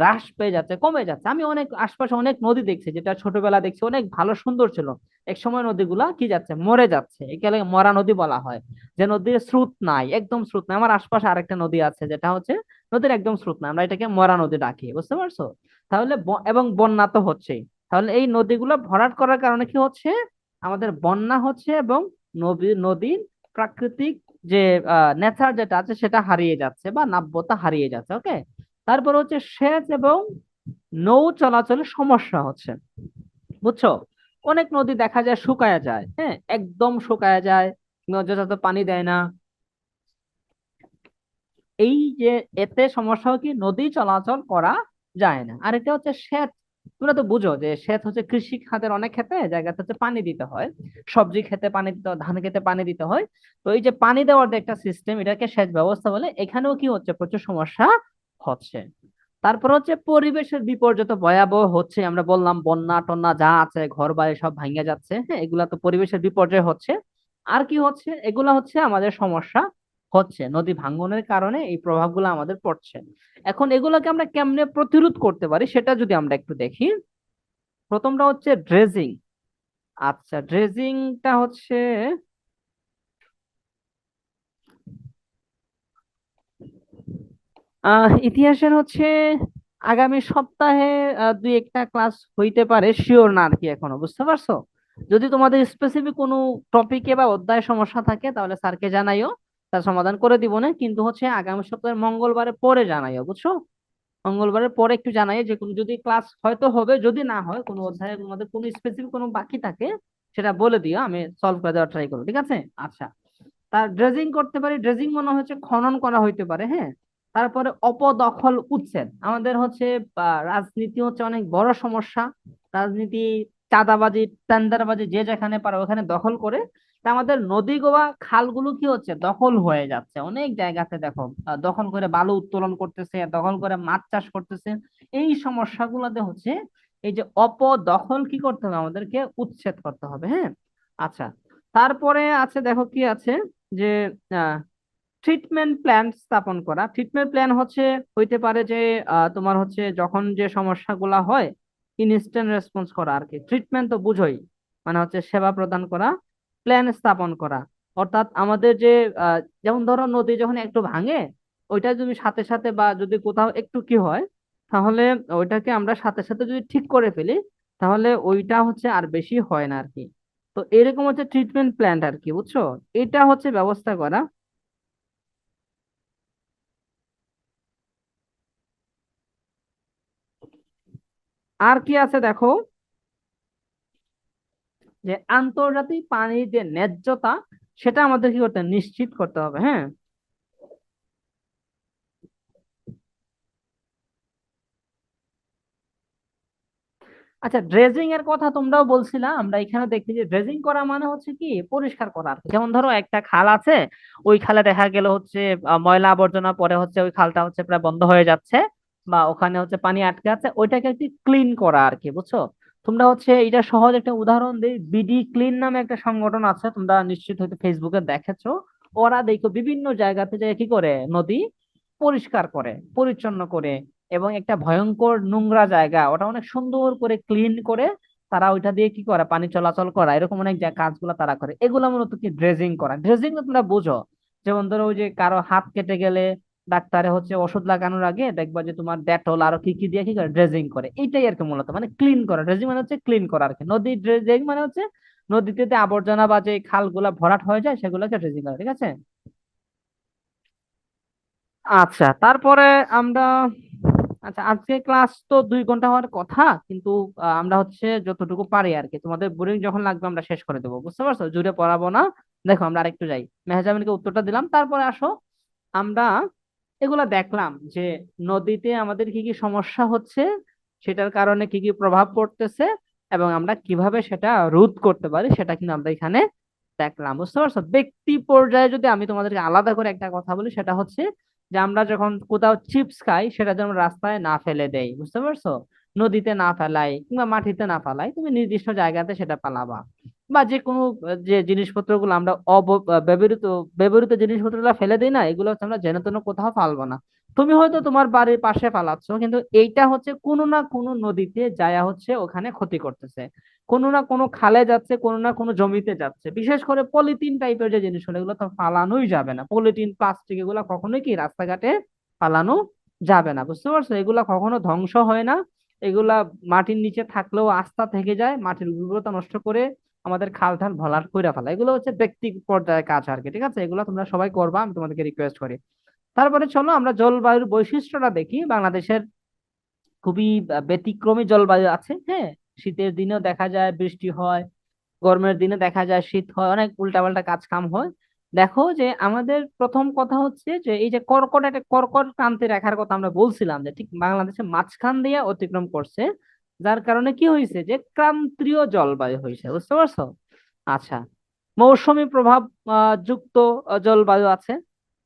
হ্রাস পেয়ে যাচ্ছে, কমে যাচ্ছে। আমি অনেক আশপাশে অনেক নদী দেখছি, যেটা ছোটবেলা দেখছি অনেক ভালো সুন্দর ছিল, এক সময় নদীগুলা কি যাচ্ছে, মরে যাচ্ছে, একে মরা নদী বলা হয়। যে নদীর স্রোত নাই, একদম স্রোত নাই। আমার আশপাশে আরেকটা নদী আছে যেটা হচ্ছে নদীর একদম স্রোত নাই, আমরা এটাকে মরা নদী ডাকি, বুঝতে পারছো? তাহলে এবং বন্যা তো হচ্ছেই। তাহলে এই নদীগুলো ভরাট করার কারণে কি হচ্ছে, আমাদের বন্যা হচ্ছে এবং নদীর প্রাকৃতিক যে নেচার যেটা আছে সেটা হারিয়ে যাচ্ছে বা নাব্যতা হারিয়ে যাচ্ছে। ওকে, তারপর হচ্ছে সেচ এবং নৌ চলাচলের সমস্যা হচ্ছে, বুঝছো? অনেক নদী দেখা যায় শুকায়া যায়, হ্যাঁ, একদম শুকায়া যায়, যথাযথ পানি দেয় না। এই যে এতে সমস্যা হয় কি, নদী চলাচল করা যায় না। আর এটা হচ্ছে সেচ। তোমরা তো বুঝো যে সেচ হচ্ছে কৃষি খাতের অনেক ক্ষেত্রে জায়গাতে হচ্ছে পানি দিতে হয়, সবজি খেতে পানি দিতে হয়, ধান খেতে পানি দিতে হয়। তো এই যে পানি দেওয়ার যে একটা সিস্টেম, এটাকে সেচ ব্যবস্থা বলে। এখানেও কি হচ্ছে, প্রচুর সমস্যা হচ্ছে। তারপর হচ্ছে পরিবেশের বিপর্যয় তো ভয়াবহ হচ্ছে, আমরা বললাম বন্যা টন্যা যা আছে, ঘর বাড়ি সব ভাঙে যাচ্ছে, হ্যাঁ, এগুলা তো পরিবেশের বিপর্যয় হচ্ছে। আর কি হচ্ছে, এগুলা হচ্ছে আমাদের সমস্যা হচ্ছে, নদী ভাঙ্গনের কারণে এই প্রভাবগুলো আমাদের পড়ছে। এখন এগুলোকে আমরা কেমনে প্রতিরোধ করতে পারি সেটা যদি আমরা একটু দেখি। প্রথমটা হচ্ছে ড্রেজিং। আচ্ছা, ড্রেজিংটা হচ্ছে ইতিহাসের হচ্ছে আগামী সপ্তাহে দুই একটা ক্লাস হইতে পারে, শিওর না আর কি এখনো, বুঝতে পারছো? যদি তোমাদের স্পেসিফিক কোনো টপিকে বা অধ্যায় সমস্যা থাকে তাহলে স্যারকে জানাইও, তার সমাধান করে দিব না, কিন্তু হচ্ছে আগামী সপ্তাহের মঙ্গলবারের পরে জানাইও, বুঝছো? মঙ্গলবারের পরে একটু জানাইও যে কোনো যদি ক্লাস হয়তো হবে, যদি না হয় কোনো অধ্যায়ে তোমাদের কোনো স্পেসিফিক কোনো বাকি থাকে সেটা বলে দিও, আমি সলভ করে দেওয়ার ট্রাই করবো, ঠিক আছে? আচ্ছা, তার ড্রেজিং করতে পারি, ড্রেজিং মনে হচ্ছে খনন করা হইতে পারে, হ্যাঁ। তারপরে অপদখল উচ্ছেদ, আমাদের হচ্ছে রাজনীতি হচ্ছে অনেক বড় সমস্যা। রাজনীতি, চাঁদাবাজি, টেন্ডারবাজি, যে যেখানে পারে ওখানে দখল করে। তা আমাদের নদী গোয়া খালগুলো কি হচ্ছে, দখল হয়ে যাচ্ছে অনেক জায়গাতে, দেখো দখল করে বালু উত্তোলন করতেছে, দখল করে মাছ চাষ করতেছে। এই সমস্যাগুলোতে হচ্ছে এই যে অপদখল কি করতে হবে, আমাদেরকে উচ্ছেদ করতে হবে, হ্যাঁ। আচ্ছা, তারপরে আছে, দেখো কি আছে, যে ট্রিটমেন্ট প্ল্যান স্থাপন করা। ট্রিটমেন্ট প্ল্যান হচ্ছে হইতে পারে যে তোমার হচ্ছে যখন যে সমস্যাগুলা হয়, ইনস্ট্যান্ট রেসপন্স করা আর কি। ট্রিটমেন্ট তো বুঝোই, মানে হচ্ছে সেবা প্রদান করা, প্ল্যান স্থাপন করা। অর্থাৎ আমাদের যে যেমন ধরো নদী যখন একটু ভাঙে, ওইটা যদি সাথে সাথে বা যদি কোথাও একটু কি হয়, তাহলে ওইটাকে আমরা সাথে সাথে যদি ঠিক করে ফেলি, তাহলে ওইটা হচ্ছে আর বেশি হয় না আর কি। তো এরকম হচ্ছে ট্রিটমেন্ট প্ল্যান আর কি, বুঝছো? এটা হচ্ছে ব্যবস্থা করা। আর কি আছে দেখো, যে আন্তর্জাতিক পানির যে ন্যায্যতা, সেটা আমাদের কি করতে হবে? নিশ্চিত করতে হবে, হ্যাঁ। আচ্ছা, ড্রেজিং এর কথা তোমরাও বলছিলা, আমরা এখানে দেখছি যে ড্রেজিং করা মানে হচ্ছে কি, পরিষ্কার করা আর কি। যেমন ধরো একটা খাল আছে, ওই খালে দেখা গেল হচ্ছে ময়লা আবর্জনা পরে হচ্ছে ওই খালটা হচ্ছে প্রায় বন্ধ হয়ে যাচ্ছে, বা ওখানে হচ্ছে পানি আটকে আছে, ওইটাকে একটু ক্লিন করা আর কি, বুঝছো? তোমরা হচ্ছে এটা সহজ একটা উদাহরণ দেই, বিডি ক্লিন নামে একটা সংগঠন আছে, তোমরা নিশ্চিত হয়তো ফেসবুকে দেখেছো। ওরা দেখো বিভিন্ন জায়গাতে যায় কি করে, নদী পরিষ্কার করে, পরিচ্ছন্ন করে, এবং একটা ভয়ঙ্কর নোংরা জায়গা ওটা অনেক সুন্দর করে ক্লিন করে তারা ওইটা দিয়ে কি করে পানি চলাচল করা, এরকম অনেক কাজগুলো তারা করে। এগুলো মূলত কি ড্রেজিং করা। ড্রেজিং তোমরা বুঝো, যেমন ধরো ওই যে কারো হাত কেটে গেলে ডাক্তারে হচ্ছে ওষুধ লাগানোর আগে দেখবা যে তোমার ডেটল আরো কি কি দিয়ে কি করে ড্রেজিং করে, এইটাই আর কি মূলত মানে ক্লিন করা। ড্রেজিং মানে হচ্ছে ক্লিন করা আর কি। নদী ড্রেজিং মানে হচ্ছে নদীতে যে আবর্জনা বা যে খালগুলা ভরাট হয়ে যায় সেগুলোকে ড্রেজিং করা, ঠিক আছে। আচ্ছা, তারপরে আমরা, আচ্ছা আজকে ক্লাস তো 2 ঘন্টা হওয়ার কথা, কিন্তু আমরা হচ্ছে যতটুকু পারি আর কি, তোমাদের বোরিং যখন লাগবে আমরা শেষ করে দেবো, বুঝতে পারছো, জুড়ে পড়াবো না। দেখো আমরা আরেকটু যাই, মেহজাবিনকে উত্তরটা দিলাম, তারপরে আসো আমরা এগুলা দেখলাম যে নদীতে আমাদের কি কি সমস্যা হচ্ছে, সেটার কারণে কি কি প্রভাব পড়তেছে, এবং আমরা কিভাবে সেটা রোধ করতে পারি সেটা কিন্তু আমরা এখানে দেখলাম, বুঝতে পারছো। ব্যক্তি পর্যায়ে যদি আমি তোমাদেরকে আলাদা করে একটা কথা বলি, সেটা হচ্ছে যে আমরা যখন কোথাও চিপস খাই সেটা যেন রাস্তায় না ফেলে দেই, বুঝতে পারছো। নদীতে না ফেলাই কিংবা মাটিতে না ফেলাই, তুমি নির্দিষ্ট জায়গাতে সেটা পালাবা। বা যে কোনো যে জিনিসপত্রগুলো আমরা ব্যবহৃত ব্যবহৃত জিনিসপত্রগুলো ফেলে দিই না, এগুলো হচ্ছে আমরা যেন তেন কোথাও ফালবো না। তুমি হয়তো তোমার বাড়ির পাশে ফালাচ্ছ, কিন্তু এইটা হচ্ছে কোনো না কোনো নদীতে যায়া হচ্ছে ওখানে ক্ষতি করতেছে, কোনো না কোনো খালে যাচ্ছে, কোনো না কোনো জমিতে যাচ্ছে। বিশেষ করে পলিথিন টাইপের যে জিনিসগুলো এগুলো তো ফালানোই যাবে না, পলিথিন প্লাস্টিক এগুলো কখনোই কি রাস্তাঘাটে ফালানো যাবে না, বুঝতে পারছো। এগুলা কখনো ধ্বংস হয় না, এগুলা মাটির নিচে থাকলেও আস্থা থেকে যায়, মাটির উর্বরতা নষ্ট করে আমাদের খাল ঠাল ভরাট করে ফেলা। এগুলো হচ্ছে ব্যক্তি পর্যায়ে কাজ আর কি, ঠিক আছে। এগুলো তোমরা সবাই করবা, আমি তোমাদেরকে রিকোয়েস্ট করি। তারপরে চলো আমরা জলবায়ুর বৈশিষ্ট্যটা দেখি। বাংলাদেশের খুবই ব্যতিক্রমী জলবায়ু আছে, হ্যাঁ। শীতের দিনেও দেখা যায় বৃষ্টি হয়, গরমের দিনে দেখা যায় শীত হয়, অনেক উল্টাপাল্টা কাজ কাম হয়। দেখো যে আমাদের প্রথম কথা হচ্ছে যে এই যে কর্কট, একটা কর্কট ক্রান্তি রেখার কথা আমরা বলছিলাম যে ঠিক বাংলাদেশের মাঝখান দিয়ে অতিক্রম করছে, যার কারণে কি হয়েছে যে ক্রান্তীয় জলবায়ু হয়েছে, বুঝতে পারছো। আচ্ছা, মৌসুমী প্রভাব যুক্ত জলবায়ু আছে।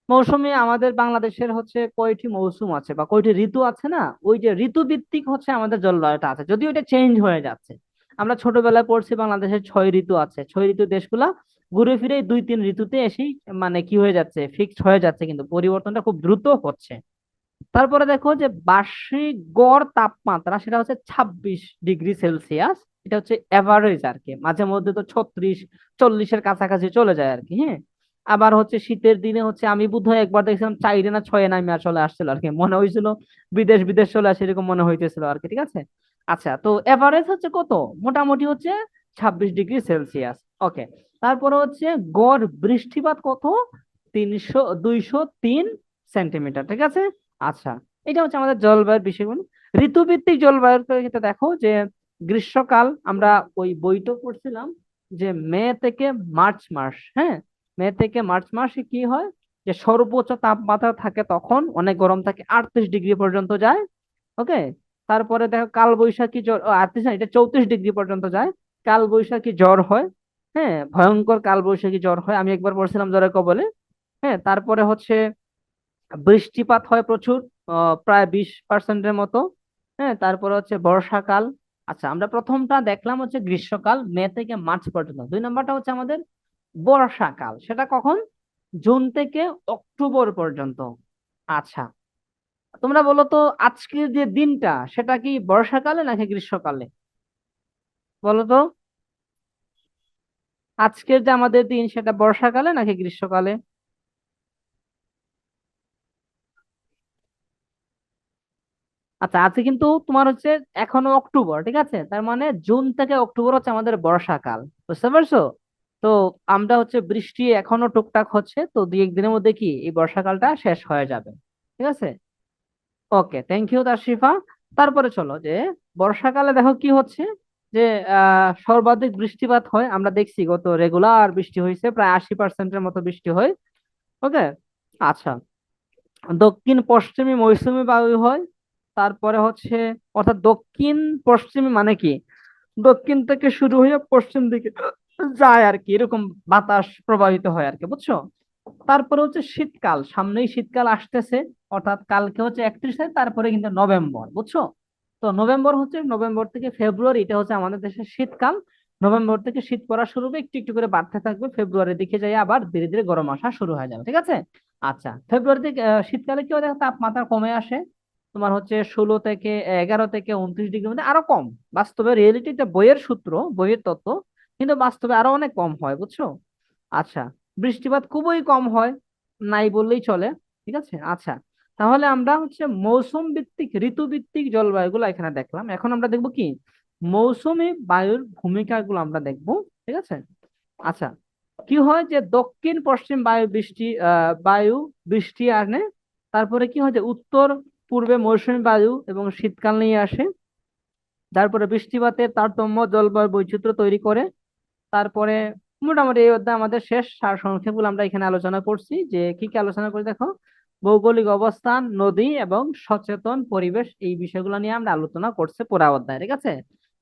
মৌসুমী আমাদের বাংলাদেশের হচ্ছে কয়টি মৌসুম আছে বা কয়টি ঋতু আছে না, ওই যে ঋতু ভিত্তিক হচ্ছে আমাদের জলবায়ুটা আছে, যদিও এটা চেঞ্জ হয়ে যাচ্ছে। আমরা ছোটবেলায় পড়ছি বাংলাদেশের 6 ঋতু আছে, 6 ঋতু দেশগুলা ঘুরে ফিরে 2-3 ঋতুতে এসেই মানে কি হয়ে যাচ্ছে, ফিক্সড হয়ে যাচ্ছে, কিন্তু পরিবর্তনটা খুব দ্রুত হচ্ছে। তারপরে দেখো যে বার্ষিক গড় তাপমাত্রা সেটা হচ্ছে 26 ডিগ্রি সেলসিয়াস। এটা হচ্ছে এভারেজ আর কি, মাঝে মধ্যে তো 36-40-এর কাছাকাছি চলে যায় আর কি, হ্যাঁ। আবার হচ্ছে শীতের দিনে হচ্ছে আমি বোধহয় একবার দেখছিলাম 4 না 6 নামে চলে আসছিল আর কি, মনে হয়েছিল বিদেশ বিদেশ চলে আসে এরকম মনে হইতেছিল আর কি, ঠিক আছে। আচ্ছা, তো এভারেজ হচ্ছে কত, মোটামুটি হচ্ছে 26 ডিগ্রি সেলসিয়াস। ওকে, তারপরে হচ্ছে গড় বৃষ্টিপাত কত, 203 সেন্টিমিটার, ঠিক আছে। আচ্ছা, এটা হচ্ছে আমাদের জলবায়ুর বিষয়গুলো। ঋতুভিত্তিক জলবায়ুর ক্ষেত্রে দেখো যে গ্রীষ্মকাল আমরা ওই বইটা পড়ছিলাম যে মে থেকে মার্চ মাস, হ্যাঁ। মে থেকে মার্চ মাসে কি হয় যে সর্বোচ্চ তাপমাত্রা থাকে তখন অনেক গরম থাকে, 38 ডিগ্রি পর্যন্ত যায়। ওকে, তারপরে দেখো কাল বৈশাখী জ্বর, 38 না, এটা 34 ডিগ্রি পর্যন্ত যায়। কাল বৈশাখী জ্বর হয়, হ্যাঁ, ভয়ঙ্কর কাল বৈশাখী জ্বর হয়, আমি একবার পড়ছিলাম জ্বরের কবলে। হ্যাঁ, তারপরে হচ্ছে বৃষ্টিপাত হয় প্রচুর, প্রায় 20%-এর মতো। হ্যাঁ, তারপরে হচ্ছে বর্ষাকাল। আচ্ছা, আমরা প্রথমটা দেখলাম হচ্ছে গ্রীষ্মকাল মে থেকে মার্চ পর্যন্ত। 2 নম্বরটা হচ্ছে আমাদের বর্ষাকাল, সেটা কখন, জুন থেকে অক্টোবর পর্যন্ত। আচ্ছা, তোমরা বলো তো আজকের যে দিনটা সেটা কি বর্ষাকালে নাকি গ্রীষ্মকালে, বলো তো। আজকের যে আমাদের দিন সেটা বর্ষাকালে নাকি গ্রীষ্মকালে? আচ্ছা, আছে কিন্তু তোমার হচ্ছে এখনো অক্টোবর, ঠিক আছে, তার মানে জুন থেকে অক্টোবর হচ্ছে আমাদের বর্ষাকাল, বুঝতে পারছো। তো আমরা হচ্ছে বৃষ্টি এখনো টুকটাক হচ্ছে, তো 2-1 দিনের মধ্যে কি এই বর্ষাকালটা শেষ হয়ে যাবে, ঠিক আছে। ওকে, থ্যাংক ইউ তাশরিফা। তারপরে চলো যে বর্ষাকালে দেখো কি হচ্ছে যে সর্বাধিক বৃষ্টিপাত হয়, আমরা দেখছি গত রেগুলার বৃষ্টি হয়েছে, প্রায় 80%-এর মতো বৃষ্টি হয়। ওকে, আচ্ছা, দক্ষিণ পশ্চিমী মৌসুমী বায়ু হয়। তারপরে হচ্ছে, অর্থাৎ দক্ষিণ পশ্চিমী মানে কি, দক্ষিণ থেকে শুরু হয়ে পশ্চিম দিকে যায় আর কি, এরকম বাতাস প্রবাহিত হয় আর কি, বুঝছো। তারপরে হচ্ছে শীতকাল, সামনেই শীতকাল আসতেছে, অর্থাৎ কালকে হচ্ছে 31 তারিখ, তারপরে কিন্তু নভেম্বর, বুঝছো। তো নভেম্বর হচ্ছে, নভেম্বর থেকে ফেব্রুয়ারি, এটা হচ্ছে আমাদের দেশের শীতকাল। নভেম্বর থেকে শীত পড়া শুরু হবে, একটু একটু করে বাড়তে থাকবে, ফেব্রুয়ারির দিকে যাই আবার ধীরে ধীরে গরম আসা শুরু হয়ে যাবে, ঠিক আছে। আচ্ছা, ফেব্রুয়ারি থেকে শীতকালে কি হয় দেখো, তাপমাত্রা কমে আসে। তোমার হচ্ছে 16 থেকে 11 থেকে 29 ডিগ্রির মধ্যে, আরো কম। বাস্তবে রিয়েলিটিতে বইয়ের সূত্র, বইয়ের তত্ত্ব, কিন্তু বাস্তবে আরো অনেক কম হয়, বুঝছো। আচ্ছা, বৃষ্টিপাত খুবই কম হয়, নাই বললেই চলে, ঠিক আছে। আচ্ছা, তাহলে আমরা হচ্ছে মৌসুম ভিত্তিক, ঋতু ভিত্তিক জলবায়ুগুলো এখানে দেখলাম। এখন আমরা দেখবো কি, মৌসুমী বায়ুর ভূমিকাগুলো আমরা দেখবো, ঠিক আছে। আচ্ছা, কি হয় যে দক্ষিণ পশ্চিম বায়ু বৃষ্টি আনে। তারপরে কি হয় যে উত্তর পূর্বে মৌসুমী বায়ু এবং শীতকাল নিয়ে আসে। তারপরে বৃষ্টিপাতের তারতম্য জলবায়ু বৈচিত্র্য তৈরি করে। তারপরে মোটামুটি এই অধ্যায় আমাদের শেষ। সারসংক্ষেপ গুলো আমরা এখানে আলোচনা করছি, যে কি কি আলোচনা করি দেখো, ভৌগোলিক অবস্থান, নদী এবং সচেতন পরিবেশ, এই বিষয়গুলো নিয়ে আমরা আলোচনা করছি পুরা অধ্যায়, ঠিক আছে।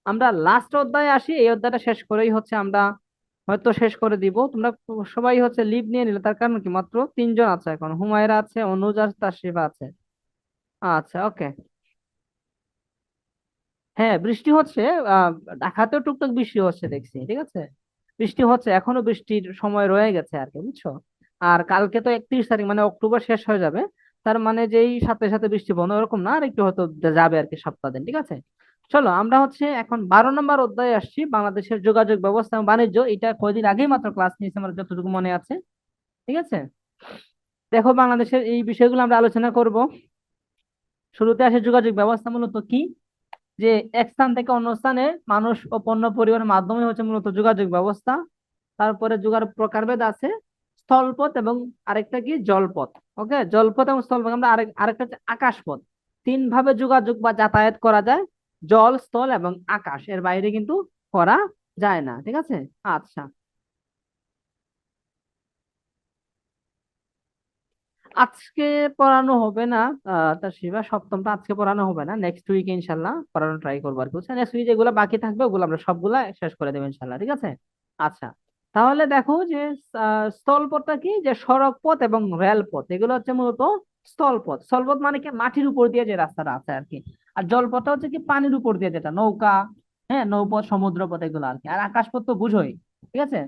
আমরা লাস্ট অধ্যায়ে আসি, এই অধ্যায়টা শেষ করেই হচ্ছে আমরা হয়তো শেষ করে দিব। তোমরা সবাই হচ্ছে লিভ নিয়ে নিলে, তার কারণ কি, মাত্র 3 জন আছে এখন, হুমায়রা আছে, অনুজ আর তাশরিফা আছে। আচ্ছা, ওকে। হ্যাঁ, বৃষ্টি হচ্ছে। আহ ঢাকাতেও টুকটাক বৃষ্টি হচ্ছে দেখছি, ঠিক আছে। বৃষ্টি হচ্ছে, এখনো বৃষ্টির সময় রয়ে গেছে আর কি, বুঝছো। আর কালকে তো 31 তারিখ, মানে অক্টোবর শেষ হয়ে যাবে। তার মানে যেই সাথে সাথে বৃষ্টি বন্ধ এরকম না, আর একটু হয়তো যাবে আর কি, সপ্তাহ দিন, ঠিক আছে। চলো আমরা হচ্ছে এখন 12 নম্বর অধ্যায়ে আসছি, বাংলাদেশের যোগাযোগ ব্যবস্থা এবং বাণিজ্য। এটা কয়দিন আগেই মাত্র ক্লাস নিয়েছি আমার যতটুকু মনে আছে, ঠিক আছে। দেখো, বাংলাদেশের এই বিষয়গুলো আমরা আলোচনা করব। শুরুতে আসে যোগাযোগ ব্যবস্থা মূলত কি, যে এক স্থান থেকে অন্য স্থানে মানুষ ও পণ্য পরিবহনের মাধ্যমে হচ্ছে মূলত যোগাযোগ ব্যবস্থা। তারপরে যোগাযোগ প্রকারভেদ আছে, স্থলপথ এবং আরেকটা কি, জলপথ। ওকে, জলপথ এবং স্থলপথ। আমরা আরেকটা হচ্ছে আকাশপথ। 3 ভাবে যোগাযোগ বা যাতায়াত করা যায়, জল, স্থল এবং আকাশ, এর বাইরে কিন্তু করা যায় না, ঠিক আছে। আচ্ছা, আজকে পড়ানো হবে না। তার শিবা সপ্তমটা আজকে পড়ানো হবে না, নেক্সট উইকে ইনশাল্লাহ পড়ানো ট্রাই করবো আর কি, বুঝছেন। নেক্সট উইকে যেগুলো বাকি থাকবে ওগুলো আমরা সবগুলা শেষ করে দেবো ইনশাল্লাহ, ঠিক আছে। আচ্ছা, তাহলে দেখো যে স্থলপথটা কি, যে সড়ক পথ এবং রেলপথ, এগুলো হচ্ছে মূলত স্থলপথ। স্থলপথ মানে কি, মাটির উপর দিয়ে যে রাস্তাটা আছে আর কি। আর জলপথটা হচ্ছে কি, পানির উপর দিয়ে, যেটা নৌকা, হ্যাঁ, নৌপথ, সমুদ্রপথ, এগুলো আর কি। আর আকাশপথ তো বুঝোই, ঠিক আছে।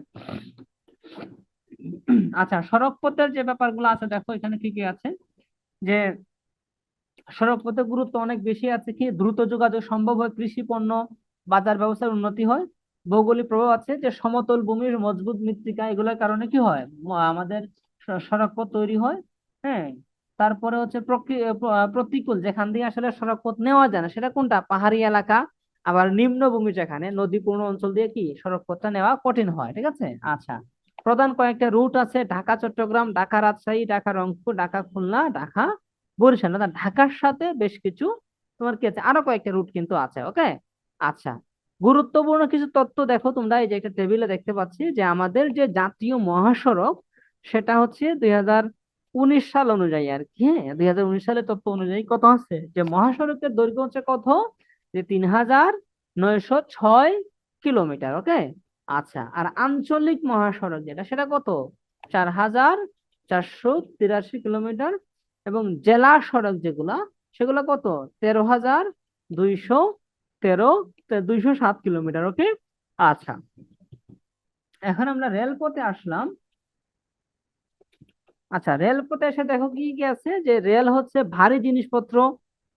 আচ্ছা, সড়ক পথের যে ব্যাপারগুলো আছে দেখো, এখানে কি কি আছে, যে সড়ক পথের গুরুত্ব অনেক বেশি আছে। কি, দ্রুত যোগাযোগ সম্ভব হয়, কৃষি পণ্য বাজার ব্যবস্থার উন্নতি হয়। ভৌগোলিক প্রভাব আছে, যে সমতল ভূমির মজবুত মৃত্তিকা, এগুলোর কারণে কি হয়, আমাদের সড়ক পথ তৈরি হয়। হ্যাঁ, তারপরে হচ্ছে প্রতিকূল, যেখান দিয়ে আসলে সড়ক পথ নেওয়া যায় না, সেটা কোনটা, পাহাড়ি এলাকা। আবার নিম্নভূমি, যেখানে নদীপূর্ণ অঞ্চল দিয়ে কি সড়ক পথটা নেওয়া কঠিন হয়, ঠিক আছে। আচ্ছা, প্রধান কয়েকটা রুট আছে, ঢাকা চট্টগ্রাম, ঢাকা রাজশাহী, ঢাকা রংপুর, ঢাকা খুলনা, ঢাকা বরিশাল। না, ঢাকার সাথে বেশ কিছু তোমার কি আছে, আরো কয়েকটা রুট কিন্তু আছে, ওকে। আচ্ছা, গুরুত্বপূর্ণ কিছু তথ্য দেখো তোমরা, এই যে একটা টেবিলে দেখতে পাচ্ছি, যে আমাদের যে জাতীয় মহাসড়ক, সেটা হচ্ছে 2019 সাল অনুযায়ী আর কি, হ্যাঁ, 2019 সালের তথ্য অনুযায়ী কত আছে, যে মহাসড়কের দৈর্ঘ্য হচ্ছে কত, যে 3,906 কিলোমিটার, ওকে। আচ্ছা, আর আঞ্চলিক মহাসড়ক যেটা, সেটা কত, 4,483 কিলোমিটার। এবং জেলা সড়ক যেগুলা, সেগুলো কত, 13,213, 207 কিলোমিটার, ওকে। আচ্ছা, এখন আমরা রেলপথে আসলাম। আচ্ছা, রেলপথে এসে দেখো কি কি আছে, যে রেল হচ্ছে ভারী জিনিসপত্র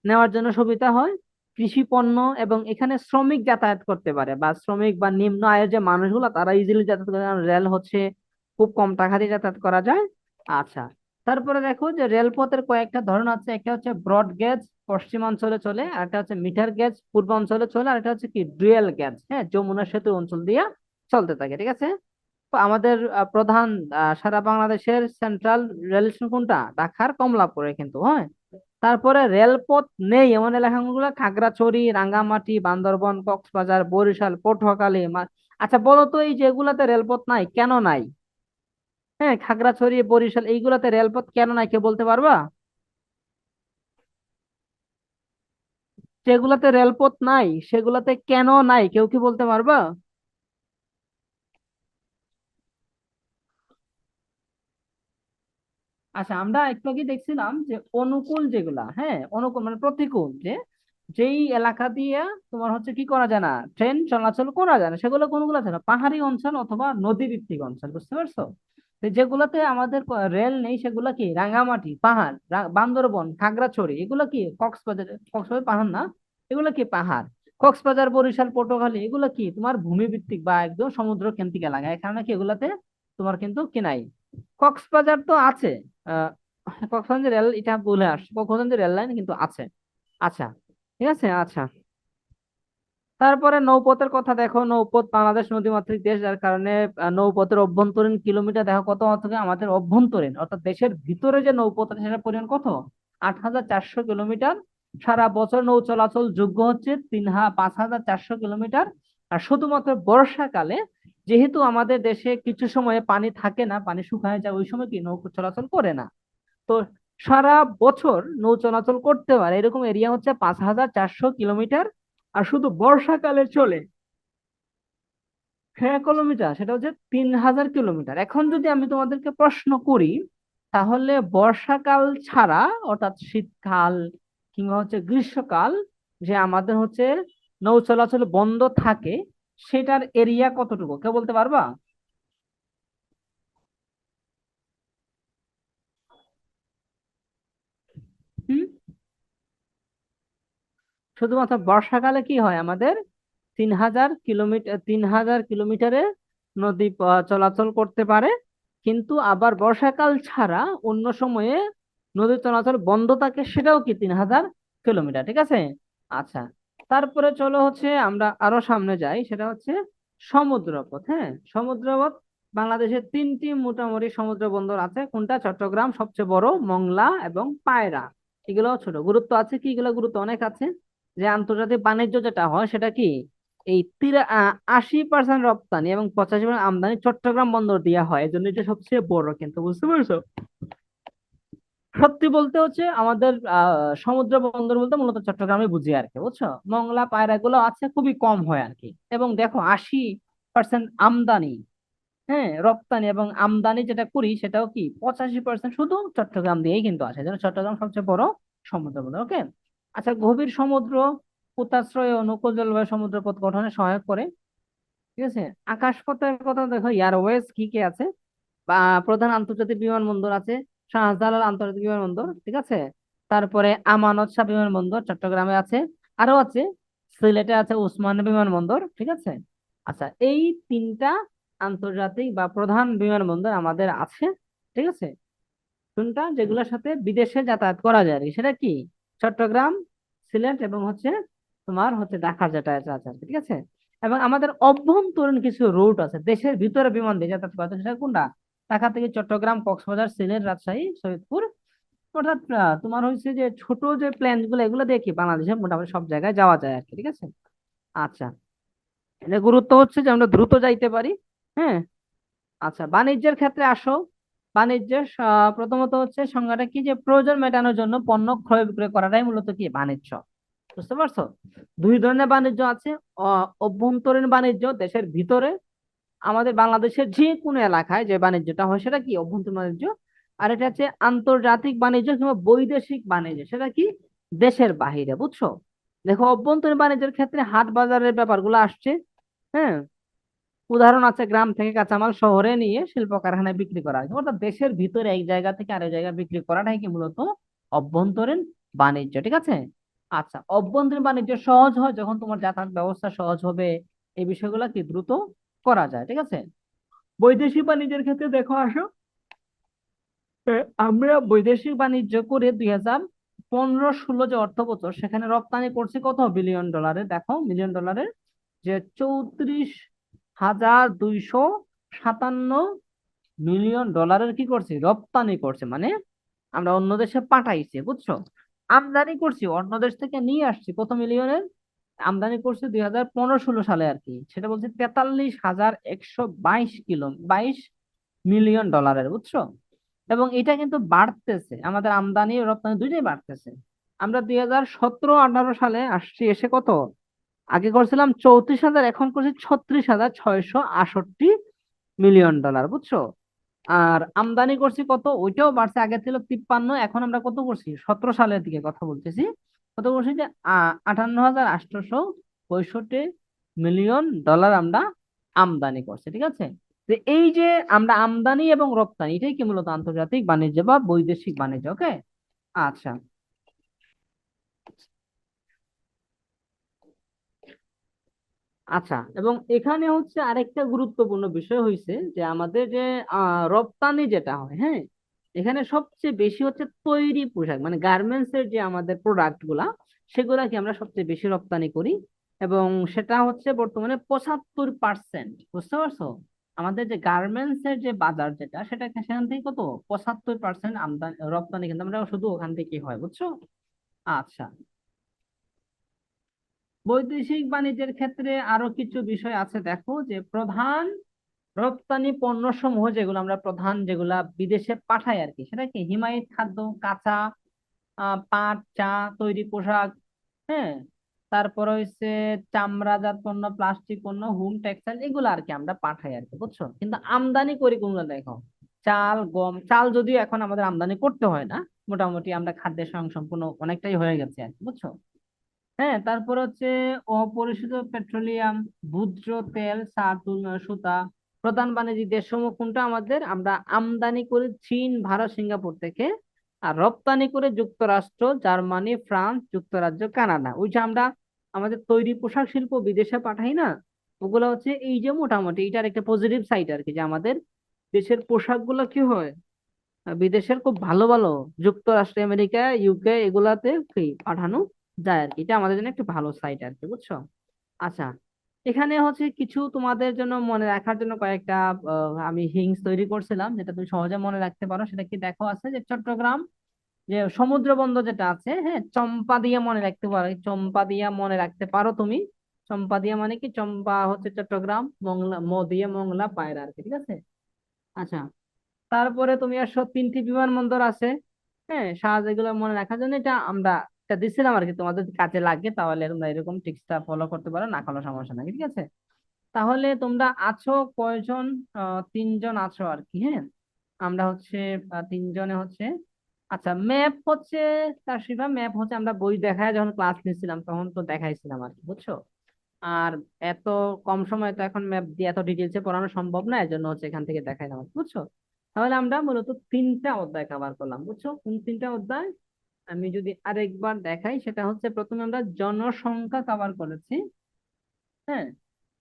নেওয়ার জন্য সুবিধা হয়, কৃষি পণ্য, এবং এখানে শ্রমিক যাতায়াত করতে পারে, বা শ্রমিক বা নিম্ন আয়ের যে মানুষগুলো তারা ইজিলি যাতায়াত করে, কারণ রেল হচ্ছে খুব কম টাকা দিয়ে যাতায়াত করা যায়। আচ্ছা, তারপরে দেখো যে রেলপথের কয়েকটা ধরন আছে, একটা হচ্ছে ব্রড গেজ, পশ্চিমাঞ্চলে চলে, আর একটা হচ্ছে মিটার গেজ, পূর্বাঞ্চলে চলে, আর একটা হচ্ছে কি ডুয়েল গেজ, হ্যাঁ, যমুনা সেতু অঞ্চল দিয়ে চলতে থাকে, ঠিক আছে। তো আমাদের প্রধান সারা বাংলাদেশের সেন্ট্রাল রেল স্টেশন কোনটা, ঢাকার কমলাপুরে কিন্তু, হ্যাঁ। তারপরে রেলপথ নেই এমন এলাকাগুলো, খাগড়াছড়ি, রাঙ্গামাটি, বান্দরবন, কক্সবাজার, বরিশাল, পটুয়াখালী, আচ্ছা বলো তো, এই যেগুলাতে রেলপথ নাই, কেন নাই? হ্যাঁ, খাগড়াছড়ি, বরিশাল, এইগুলাতে রেলপথ কেন নাই, কে বলতে পারবা? যেগুলাতে রেলপথ নাই সেগুলাতে কেন নাই, কেউ কি বলতে পারবা? আচ্ছা, আমরা একটু আগে দেখছিলাম যে অনুকূল যেগুলা, হ্যাঁ, অনুকূল মানে প্রতিকূল, যে যেই এলাকা দিয়ে তোমার হচ্ছে কি করা যায় না, ট্রেন চলাচল করা যায় না, সেগুলো কোনগুলো আছে না, পাহাড়ি অঞ্চল অথবা নদী ভিত্তিক অঞ্চল, বুঝতে পারছো? তো যেগুলোতে আমাদের রেল নেই সেগুলো কি রাঙামাটি পাহাড়, বান্দরবন, খাগড়াছড়ি, এগুলো কি কক্সবাজার, কক্সবাজার পাহাড় না, এগুলো কি পাহাড়, কক্সবাজার, বরিশাল, পটুয়াখালী, এগুলো কি তোমার ভূমি ভিত্তিক বা একদম সমুদ্র কেন্দ্রিক এলাকা, এই কারণে কি এগুলাতে তোমার কিন্তু কি নাই। কক্সবাজার তো আছে, আহ কক্সবাজার রেল, এটা বলে আসছে, কক্সবাজার রেল লাইন কিন্তু আছে। আচ্ছা, ঠিক আছে। আচ্ছা, তারপরে নৌপথের কথা দেখো, নৌপথ বাংলাদেশ নদীমাতৃক দেশ, যার কারণে নৌপথের অভ্যন্তরীণ কিলোমিটার দেখো কত থেকে আমাদের অভ্যন্তরীণ অর্থাৎ দেশের ভিতরে যে নৌপথ আছে সেটা পরিমাণ কত, 8,400 কিলোমিটার। সারা বছর নৌ চলাচল যোগ্য হচ্ছে 5,400 কিলোমিটার। আর শুধুমাত্র বর্ষাকালে, যেহেতু আমাদের দেশে কিছু সময়ে পানি থাকে না, পানি শুকায় যায়, ওই সময় কি নৌ চলাচল করে না। তো সারা বছর নৌ চলাচল করতে পারে এরকম এরিয়া হচ্ছে 5,400 কিলোমিটার। আর শুধু বর্ষাকালে চলে, হ্যাঁ, কিলোমিটার, সেটা হচ্ছে 3,000 কিলোমিটার। এখন যদি আমি তোমাদেরকে প্রশ্ন করি, তাহলে বর্ষাকাল ছাড়া অর্থাৎ শীতকাল কিংবা হচ্ছে গ্রীষ্মকাল, যে আমাদের হচ্ছে নৌ চলাচল বন্ধ থাকে, সেটার এরিয়া কতটুকু কেউ বলতে পারবা? হুম। শুধুমাত্র বর্ষাকালে কি হয় আমাদের 3,000 কিলোমিটার, 3,000 কিলোমিটারে নদী চলাচল করতে পারে। কিন্তু আবার বর্ষাকাল ছাড়া অন্য সময়ে নদী চলাচল বন্ধ থাকে, সেটাও কি 3,000 কিলোমিটার, ঠিক আছে। আচ্ছা, তারপরে চলো হচ্ছে আমরা আরো সামনে যাই, সেটা হচ্ছে সমুদ্রপথ। হ্যাঁ, সমুদ্রপথ, বাংলাদেশের 3টি মোটামুটি সমুদ্র বন্দর আছে। কোনটা? চট্টগ্রাম সবচেয়ে বড়, মংলা এবং পায়রা এগুলো ছোট। গুরুত্ব আছে কি, এগুলো গুরুত্ব অনেক আছে। যে আন্তর্জাতিক বাণিজ্য যেটা হয় সেটা কি, এই 80% রপ্তানি এবং 85% আমদানি চট্টগ্রাম বন্দর দিয়া হয়, এই জন্য এটা সবচেয়ে বড়, কিন্তু বুঝতে পারছো? সত্যি বলতে হচ্ছে আমাদের সমুদ্র বন্দর বলতে মূলত চট্টগ্রামে বুঝি আর কি, বুঝছো? মংলা পায়রা গুলো আছে, খুবই কম হয় আর কি। এবং দেখো 80% আমদানি, হ্যাঁ, রপ্তানি এবং আমদানি যেটা করি সেটাও কি 85% শুধু চট্টগ্রাম দিয়েই কিন্তু আসে, যেন চট্টগ্রাম সবচেয়ে বড় সমুদ্র বন্দর। ওকে। আচ্ছা, গভীর সমুদ্র, পোতাশ্রয় ও অনুকূল জলবায়ু সমুদ্রপথ গঠনে সহায়ক করে, ঠিক আছে। আকাশপথের কথা দেখো, এয়ারওয়েজ কি কি আছে, বা প্রধান আন্তর্জাতিক বিমানবন্দর আছে, শাহজালাল আন্তর্জাতিক বিমানবন্দর, ঠিক আছে। তারপরে আমানত শাহ বিমানবন্দর চট্টগ্রামে আছে। আরো আছে, সিলেটে আছে ওসমানী বিমানবন্দর, ঠিক আছে। আচ্ছা, এই 3টা আন্তর্জাতিক বা প্রধান বিমানবন্দর আমাদের আছে, ঠিক আছে। কোনটা? যেগুলোর সাথে বিদেশে যাতায়াত করা যায় আর কি। সেটা কি? চট্টগ্রাম, সিলেট এবং হচ্ছে তোমার হচ্ছে ঢাকার যাতায়াত আছে আর কি, ঠিক আছে। এবং আমাদের অভ্যন্তরীণ কিছু রুট আছে দেশের ভিতরে বিমান দিয়ে যাতায়াত করা যায়, সেটা কোনটা? ঢাকা থেকে চট্টগ্রাম, কক্সবাজার, সিলেট, রাজশাহী, সৈয়দপুর। অর্থাৎ তোমার হচ্ছে যে ছোট যে প্লেন গুলো, এগুলো দিয়ে কি বাংলাদেশের মোটামুটি সব জায়গায় যাওয়া যায় আর কি, ঠিক আছে। আচ্ছা, এটা গুরুত্ব হচ্ছে যে আমরা দ্রুত যাইতে পারি। হ্যাঁ। আচ্ছা, বাণিজ্যের ক্ষেত্রে আসো। বাণিজ্যের প্রথমত হচ্ছে সংজ্ঞাটা কি, যে প্রয়োজন মেটানোর জন্য পণ্য ক্রয় বিক্রয় করাটাই মূলত কি বাণিজ্য, বুঝতে পারছো? দুই ধরনের বাণিজ্য আছে। অভ্যন্তরীণ বাণিজ্য, দেশের ভিতরে আমাদের বাংলাদেশের যে কোনো এলাকায় যে বাণিজ্যটা হয় সেটা কি অভ্যন্তরীণ বাণিজ্য। আর এটা হচ্ছে আন্তর্জাতিক বাণিজ্য কিংবা বৈদেশিক বাণিজ্য, সেটা কি দেশের বাহিরে, বুঝছো? দেখো, অভ্যন্তরীণ বাণিজ্যের ক্ষেত্রে হাট বাজারের ব্যাপারগুলো আসছে। হ্যাঁ, উদাহরণ আছে গ্রাম থেকে কাঁচামাল শহরে নিয়ে শিল্প কারখানায় বিক্রি করা, অর্থাৎ দেশের ভিতরে এক জায়গা থেকে আরেক জায়গায় বিক্রি করাটাই কি মূলত অভ্যন্তরীণ বাণিজ্য, ঠিক আছে। আচ্ছা, অভ্যন্তরীণ বাণিজ্য সহজ হয় যখন তোমার যাতায়াত ব্যবস্থা সহজ হবে, এই বিষয়গুলো কি দ্রুত করা যায়, ঠিক আছে। বৈদেশিক বাণিজ্যের ক্ষেত্রে দেখো আসো, আমরা বৈদেশিক বাণিজ্য করে 2015-16 যে অর্থ বছর, সেখানে রপ্তানি করছি কত বিলিয়ন ডলারে, দেখো মিলিয়ন ডলারে, যে 34,257 মিলিয়ন ডলারের কি করছি রপ্তানি করছে, মানে আমরা অন্য দেশে পাঠাইছি, বুঝছো? আমদানি করছি অন্য দেশ থেকে নিয়ে আসছি কত মিলিয়নের, আমদানি করছি 2015-16 সালে আর কি, সেটা বলছে 43,122 মিলিয়ন ডলারের, বুঝছো? এবং এটা কিন্তু বাড়তেছে, আমাদের আমদানি ও রপ্তানি দুইটাই বাড়তেছে। আমরা 2017-18 সালে আসছি এসে কত, আগে করছিলাম 34,000, এখন করছি 36,668 মিলিয়ন ডলার, বুঝছো? আর আমদানি করছি কত, ওইটাও বাড়ছে, আগে ছিল 53, এখন আমরা কত করছি 17 সালের দিকে কথা বলতেছি, কত বলছি যে 58,865 মিলিয়ন ডলার আমরা আমদানি করছি, ঠিক আছে। তো এই যে আমরা আমদানি এবং রপ্তানি, এটাই কি মূলত আন্তর্জাতিক বাণিজ্য বা বৈদেশিক বাণিজ্য। ওকে, আচ্ছা। আচ্ছা, এবং এখানে হচ্ছে আরেকটা গুরুত্বপূর্ণ বিষয় হয়েছে যে আমাদের যে রপ্তানি যেটা হয়, হ্যাঁ, এখানে সবচেয়ে বেশি হচ্ছে তৈরি পোশাক, মানে গার্মেন্টস এর যে আমাদের প্রোডাক্ট গুলা, সেগুলাকে আমরা সবচেয়ে বেশি রপ্তানি করি। এবং সেটা হচ্ছে বর্তমানে 75%, বুঝতে পারছো? আমাদের যে গার্মেন্টস এর যে বাজার যেটা, সেটা সেখান থেকে কত 75% আমদানি রপ্তানি কিন্তু আমরা শুধু ওখান থেকে হয়, বুঝছো? আচ্ছা, বৈদেশিক বাণিজ্যের ক্ষেত্রে আরো কিছু বিষয় আছে, দেখো যে প্রধান রপ্তানি পণ্য সমূহ যেগুলো আমরা প্রধান যেগুলা বিদেশে পাঠাই আর কি, সেটা কি হিমায়িত খাদ্য, কাঁচা পাট, চা, তৈরি পোশাক, হ্যাঁ, তারপর হচ্ছে চামড়াজাত পণ্য, প্লাস্টিক পণ্য, হোম টেক্সটাইল, এগুলো আর কি আমরা পাঠাই আর কি, বুঝছো? কিন্তু আমদানি করি কোনগুলো দেখো, চাল, গম। চাল যদিও এখন আমাদের আমদানি করতে হয় না, মোটামুটি আমরা খাদ্যের স্বয়ংসম্পূর্ণ অনেকটাই হয়ে গেছে আর কি, বুঝছো? হ্যাঁ, তারপর হচ্ছে অপরিশোধিত পেট্রোলিয়াম, ভোজ্য তেল, সার, তুলা, সুতা। প্রধান বাণিজ্যিক দেশসমূহ কোনটা আমাদের? আমরা আমদানি করি চীন, ভারত, সিঙ্গাপুর থেকে। আর রপ্তানি করে যুক্তরাষ্ট্র, জার্মানি, ফ্রান্স, যুক্তরাজ্য, কানাডা। ওই যে আমরা আমাদের তৈরি পোশাক শিল্প বিদেশে পাঠাই না, ওগুলো হচ্ছে এই যে মোটামুটি এটার একটা পজিটিভ সাইড আর কি, যে আমাদের দেশের পোশাকগুলো কি হয়, বিদেশের খুব ভালো ভালো যুক্তরাষ্ট্র, আমেরিকা, ইউকে, এগুলাতে কি পাঠানো যায় আর কি। এটা আমাদের জন্য একটা ভালো সাইট আর কি, বুঝছো? আচ্ছা, এখানে হচ্ছে কিছু তোমাদের জন্য মনে রাখার জন্য কয়েকটা আমি হিংস তৈরি করছিলাম, যেটা তুমি সহজে মনে রাখতে পারো। সেটা কি দেখো, আছে যে চট্টগ্রাম যে সমুদ্র বন্দর যেটা আছে, হ্যাঁ, চম্পা দিয়া মনে রাখতে পারো, এই চম্পা দিয়া মনে রাখতে পারো তুমি। চম্পা দিয়া মানে কি, চম্পা হচ্ছে চট্টগ্রাম, মংলা ম দিয়ে মংলা পায়রা আর কি, ঠিক আছে। আচ্ছা, তারপরে তুমি আসো তিনটি বিমানবন্দর আছে, হ্যাঁ, এগুলো মনে রাখার জন্য এটা আমরা এটা দিচ্ছিলাম আর কি, তোমাদের কাজে লাগে, তাহলে তোমরা এরকম টিক্সটা ফলো করতে পারো, না কোনো সমস্যা নাই, ঠিক আছে। তাহলে তোমরা আছো কয়জন? তিনজন আছো আর কি, হ্যাঁ। আমরা হচ্ছে তিনজনে হচ্ছে। আচ্ছা, ম্যাপ হচ্ছে, তার শিবা ম্যাপ হচ্ছে আমরা বই দেখায় যখন ক্লাস নিচ্ছিলাম তখন তো দেখাইছিলাম আর কি, বুঝছো? আর এত কম সময় তো এখন ম্যাপ দিয়ে এত ডিটেলসে পড়ানো সম্ভব না, এর জন্য হচ্ছে এখান থেকে দেখাইলাম আর কি, বুঝছো? তাহলে আমরা মূলত তিনটা অধ্যায় কভার করলাম, বুঝছো? কোন তিনটা অধ্যায়? আমি যদি আরেকবার দেখাই, সেটা হচ্ছে প্রথমে আমরা জনসংখ্যা কভার করেছি, হ্যাঁ,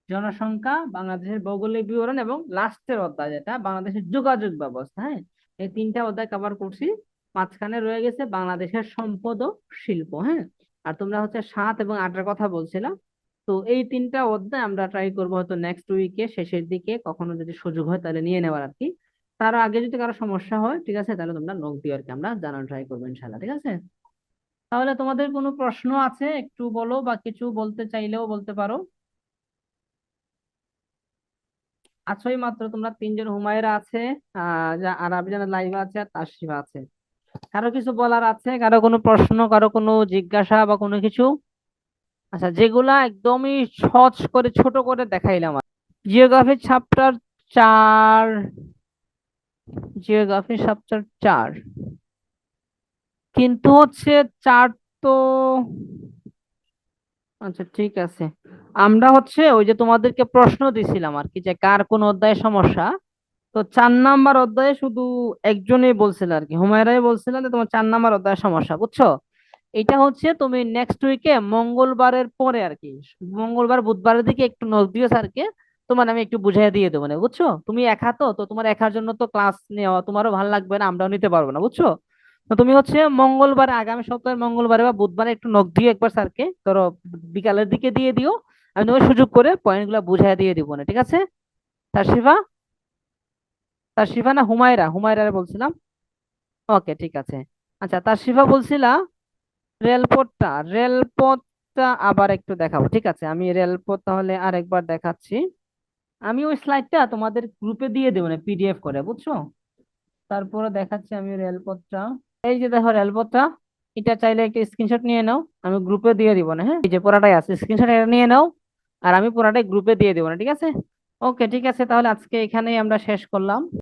জনসংখ্যা, বাংলাদেশের ভৌগোলিক বিবরণ, এবং লাস্টের অধ্যায় যেটা বাংলাদেশের যোগাযোগ ব্যবস্থা, হ্যাঁ। এই তিনটা অধ্যায় কভার করছি। মাঝখানে রয়ে গেছে বাংলাদেশের সম্পদ ও শিল্প, হ্যাঁ। আর তোমরা হচ্ছে 7 এবং 8-এর কথা বলছিলা। তো এই তিনটা অধ্যায় আমরা ট্রাই করবো হয়তো নেক্সট উইকে শেষের দিকে, কখনো যদি সুযোগ হয় তাহলে নিয়ে নেওয়ার আর কি। তার আগে যদি কারো সমস্যা হয়, ঠিক আছে, তাহলে তোমরা নক দিও আর কি, আমরা জানার ট্রাই করবো ইনশাল্লাহ, ঠিক আছে। তাহলে তোমাদের কোনো প্রশ্ন আছে একটু বলো, বা কিছু বলতে চাইলেও বলতে পারো। আছোই মাত্র তোমরা তিনজন, হুমায়রা আছে, আর আবিজান লাইভা আছে, আর তাসরিফা আছে। কারো কিছু বলার আছে? কারো কোনো প্রশ্ন, কারো কোনো জিজ্ঞাসা বা কোনো কিছু? আচ্ছা, যেগুলা একদমই সহজ করে ছোট করে দেখাইলাম। জিওগ্রাফি চ্যাপ্টার 4, জিওগ্রাফি চ্যাপ্টার 4, কিন্তু হচ্ছে 4 তো, আচ্ছা ঠিক আছে। আমরা হচ্ছে ওই যে তোমাদেরকে প্রশ্ন দিছিলাম আর কি, যে কার কোন অধ্যায়ে সমস্যা। তো 4 নাম্বার অধ্যায়ে শুধু একজনই বলছিল আর কি, হুমায়রাই বলছিল যে তোমার 4 নাম্বার অধ্যায়ে সমস্যা, বুঝছো? এটা হচ্ছে তুমি নেক্সট উইকে মঙ্গলবারের পরে আর কি, মঙ্গলবার বুধবারের দিকে একটু নোট দিও স্যারকে। তোমার আমি একটু বুঝাই দিয়ে দেবো না, বুঝছো? তুমি একা তো, তো তোমার একার জন্য তো ক্লাস নেওয়া তোমারও ভালো লাগবে না, আমরাও নিতে পারবো না, বুঝছো? তো তুমি হচ্ছে মঙ্গলবারে, আগামী সপ্তাহের মঙ্গলবারে বা বুধবারে একটু নোট দিও একবার স্যারকে, ধরো বিকালের দিকে দিয়ে দিও। আমি তোমার সুযোগ করে পয়েন্ট গুলা বুঝাই দিয়ে দিব না, ঠিক আছে? তাশরিফা, তাশরিফা না হুমায়রা, হুমায়রা বলছিলাম। ওকে, ঠিক আছে। আচ্ছা, তাশরিফা বলছিলা রেলপথটা, রেলপথটা আবার একটু দেখাবো, ঠিক আছে, আমি রেলপথ তাহলে আরেকবার দেখাচ্ছি। আমি ওই স্লাইডটা তোমাদের গ্রুপে দিয়ে দেবো না, পিডিএফ করে, বুঝছো? তারপরে দেখাচ্ছি আমি রেলপথটা। এই যে দেখো রেলপথটা, এটা চাইলে একটা স্ক্রিনশট নিয়ে নাও, আমি গ্রুপে দিয়ে দিব না, হ্যাঁ, এই যে পুরাটাই আছে, স্ক্রিনশট এটা নিয়ে নাও। আর আমি পুরাটাই গ্রুপে দিয়ে দেবো না, ঠিক আছে? ওকে, ঠিক আছে, তাহলে আজকে এখানেই আমরা শেষ করলাম।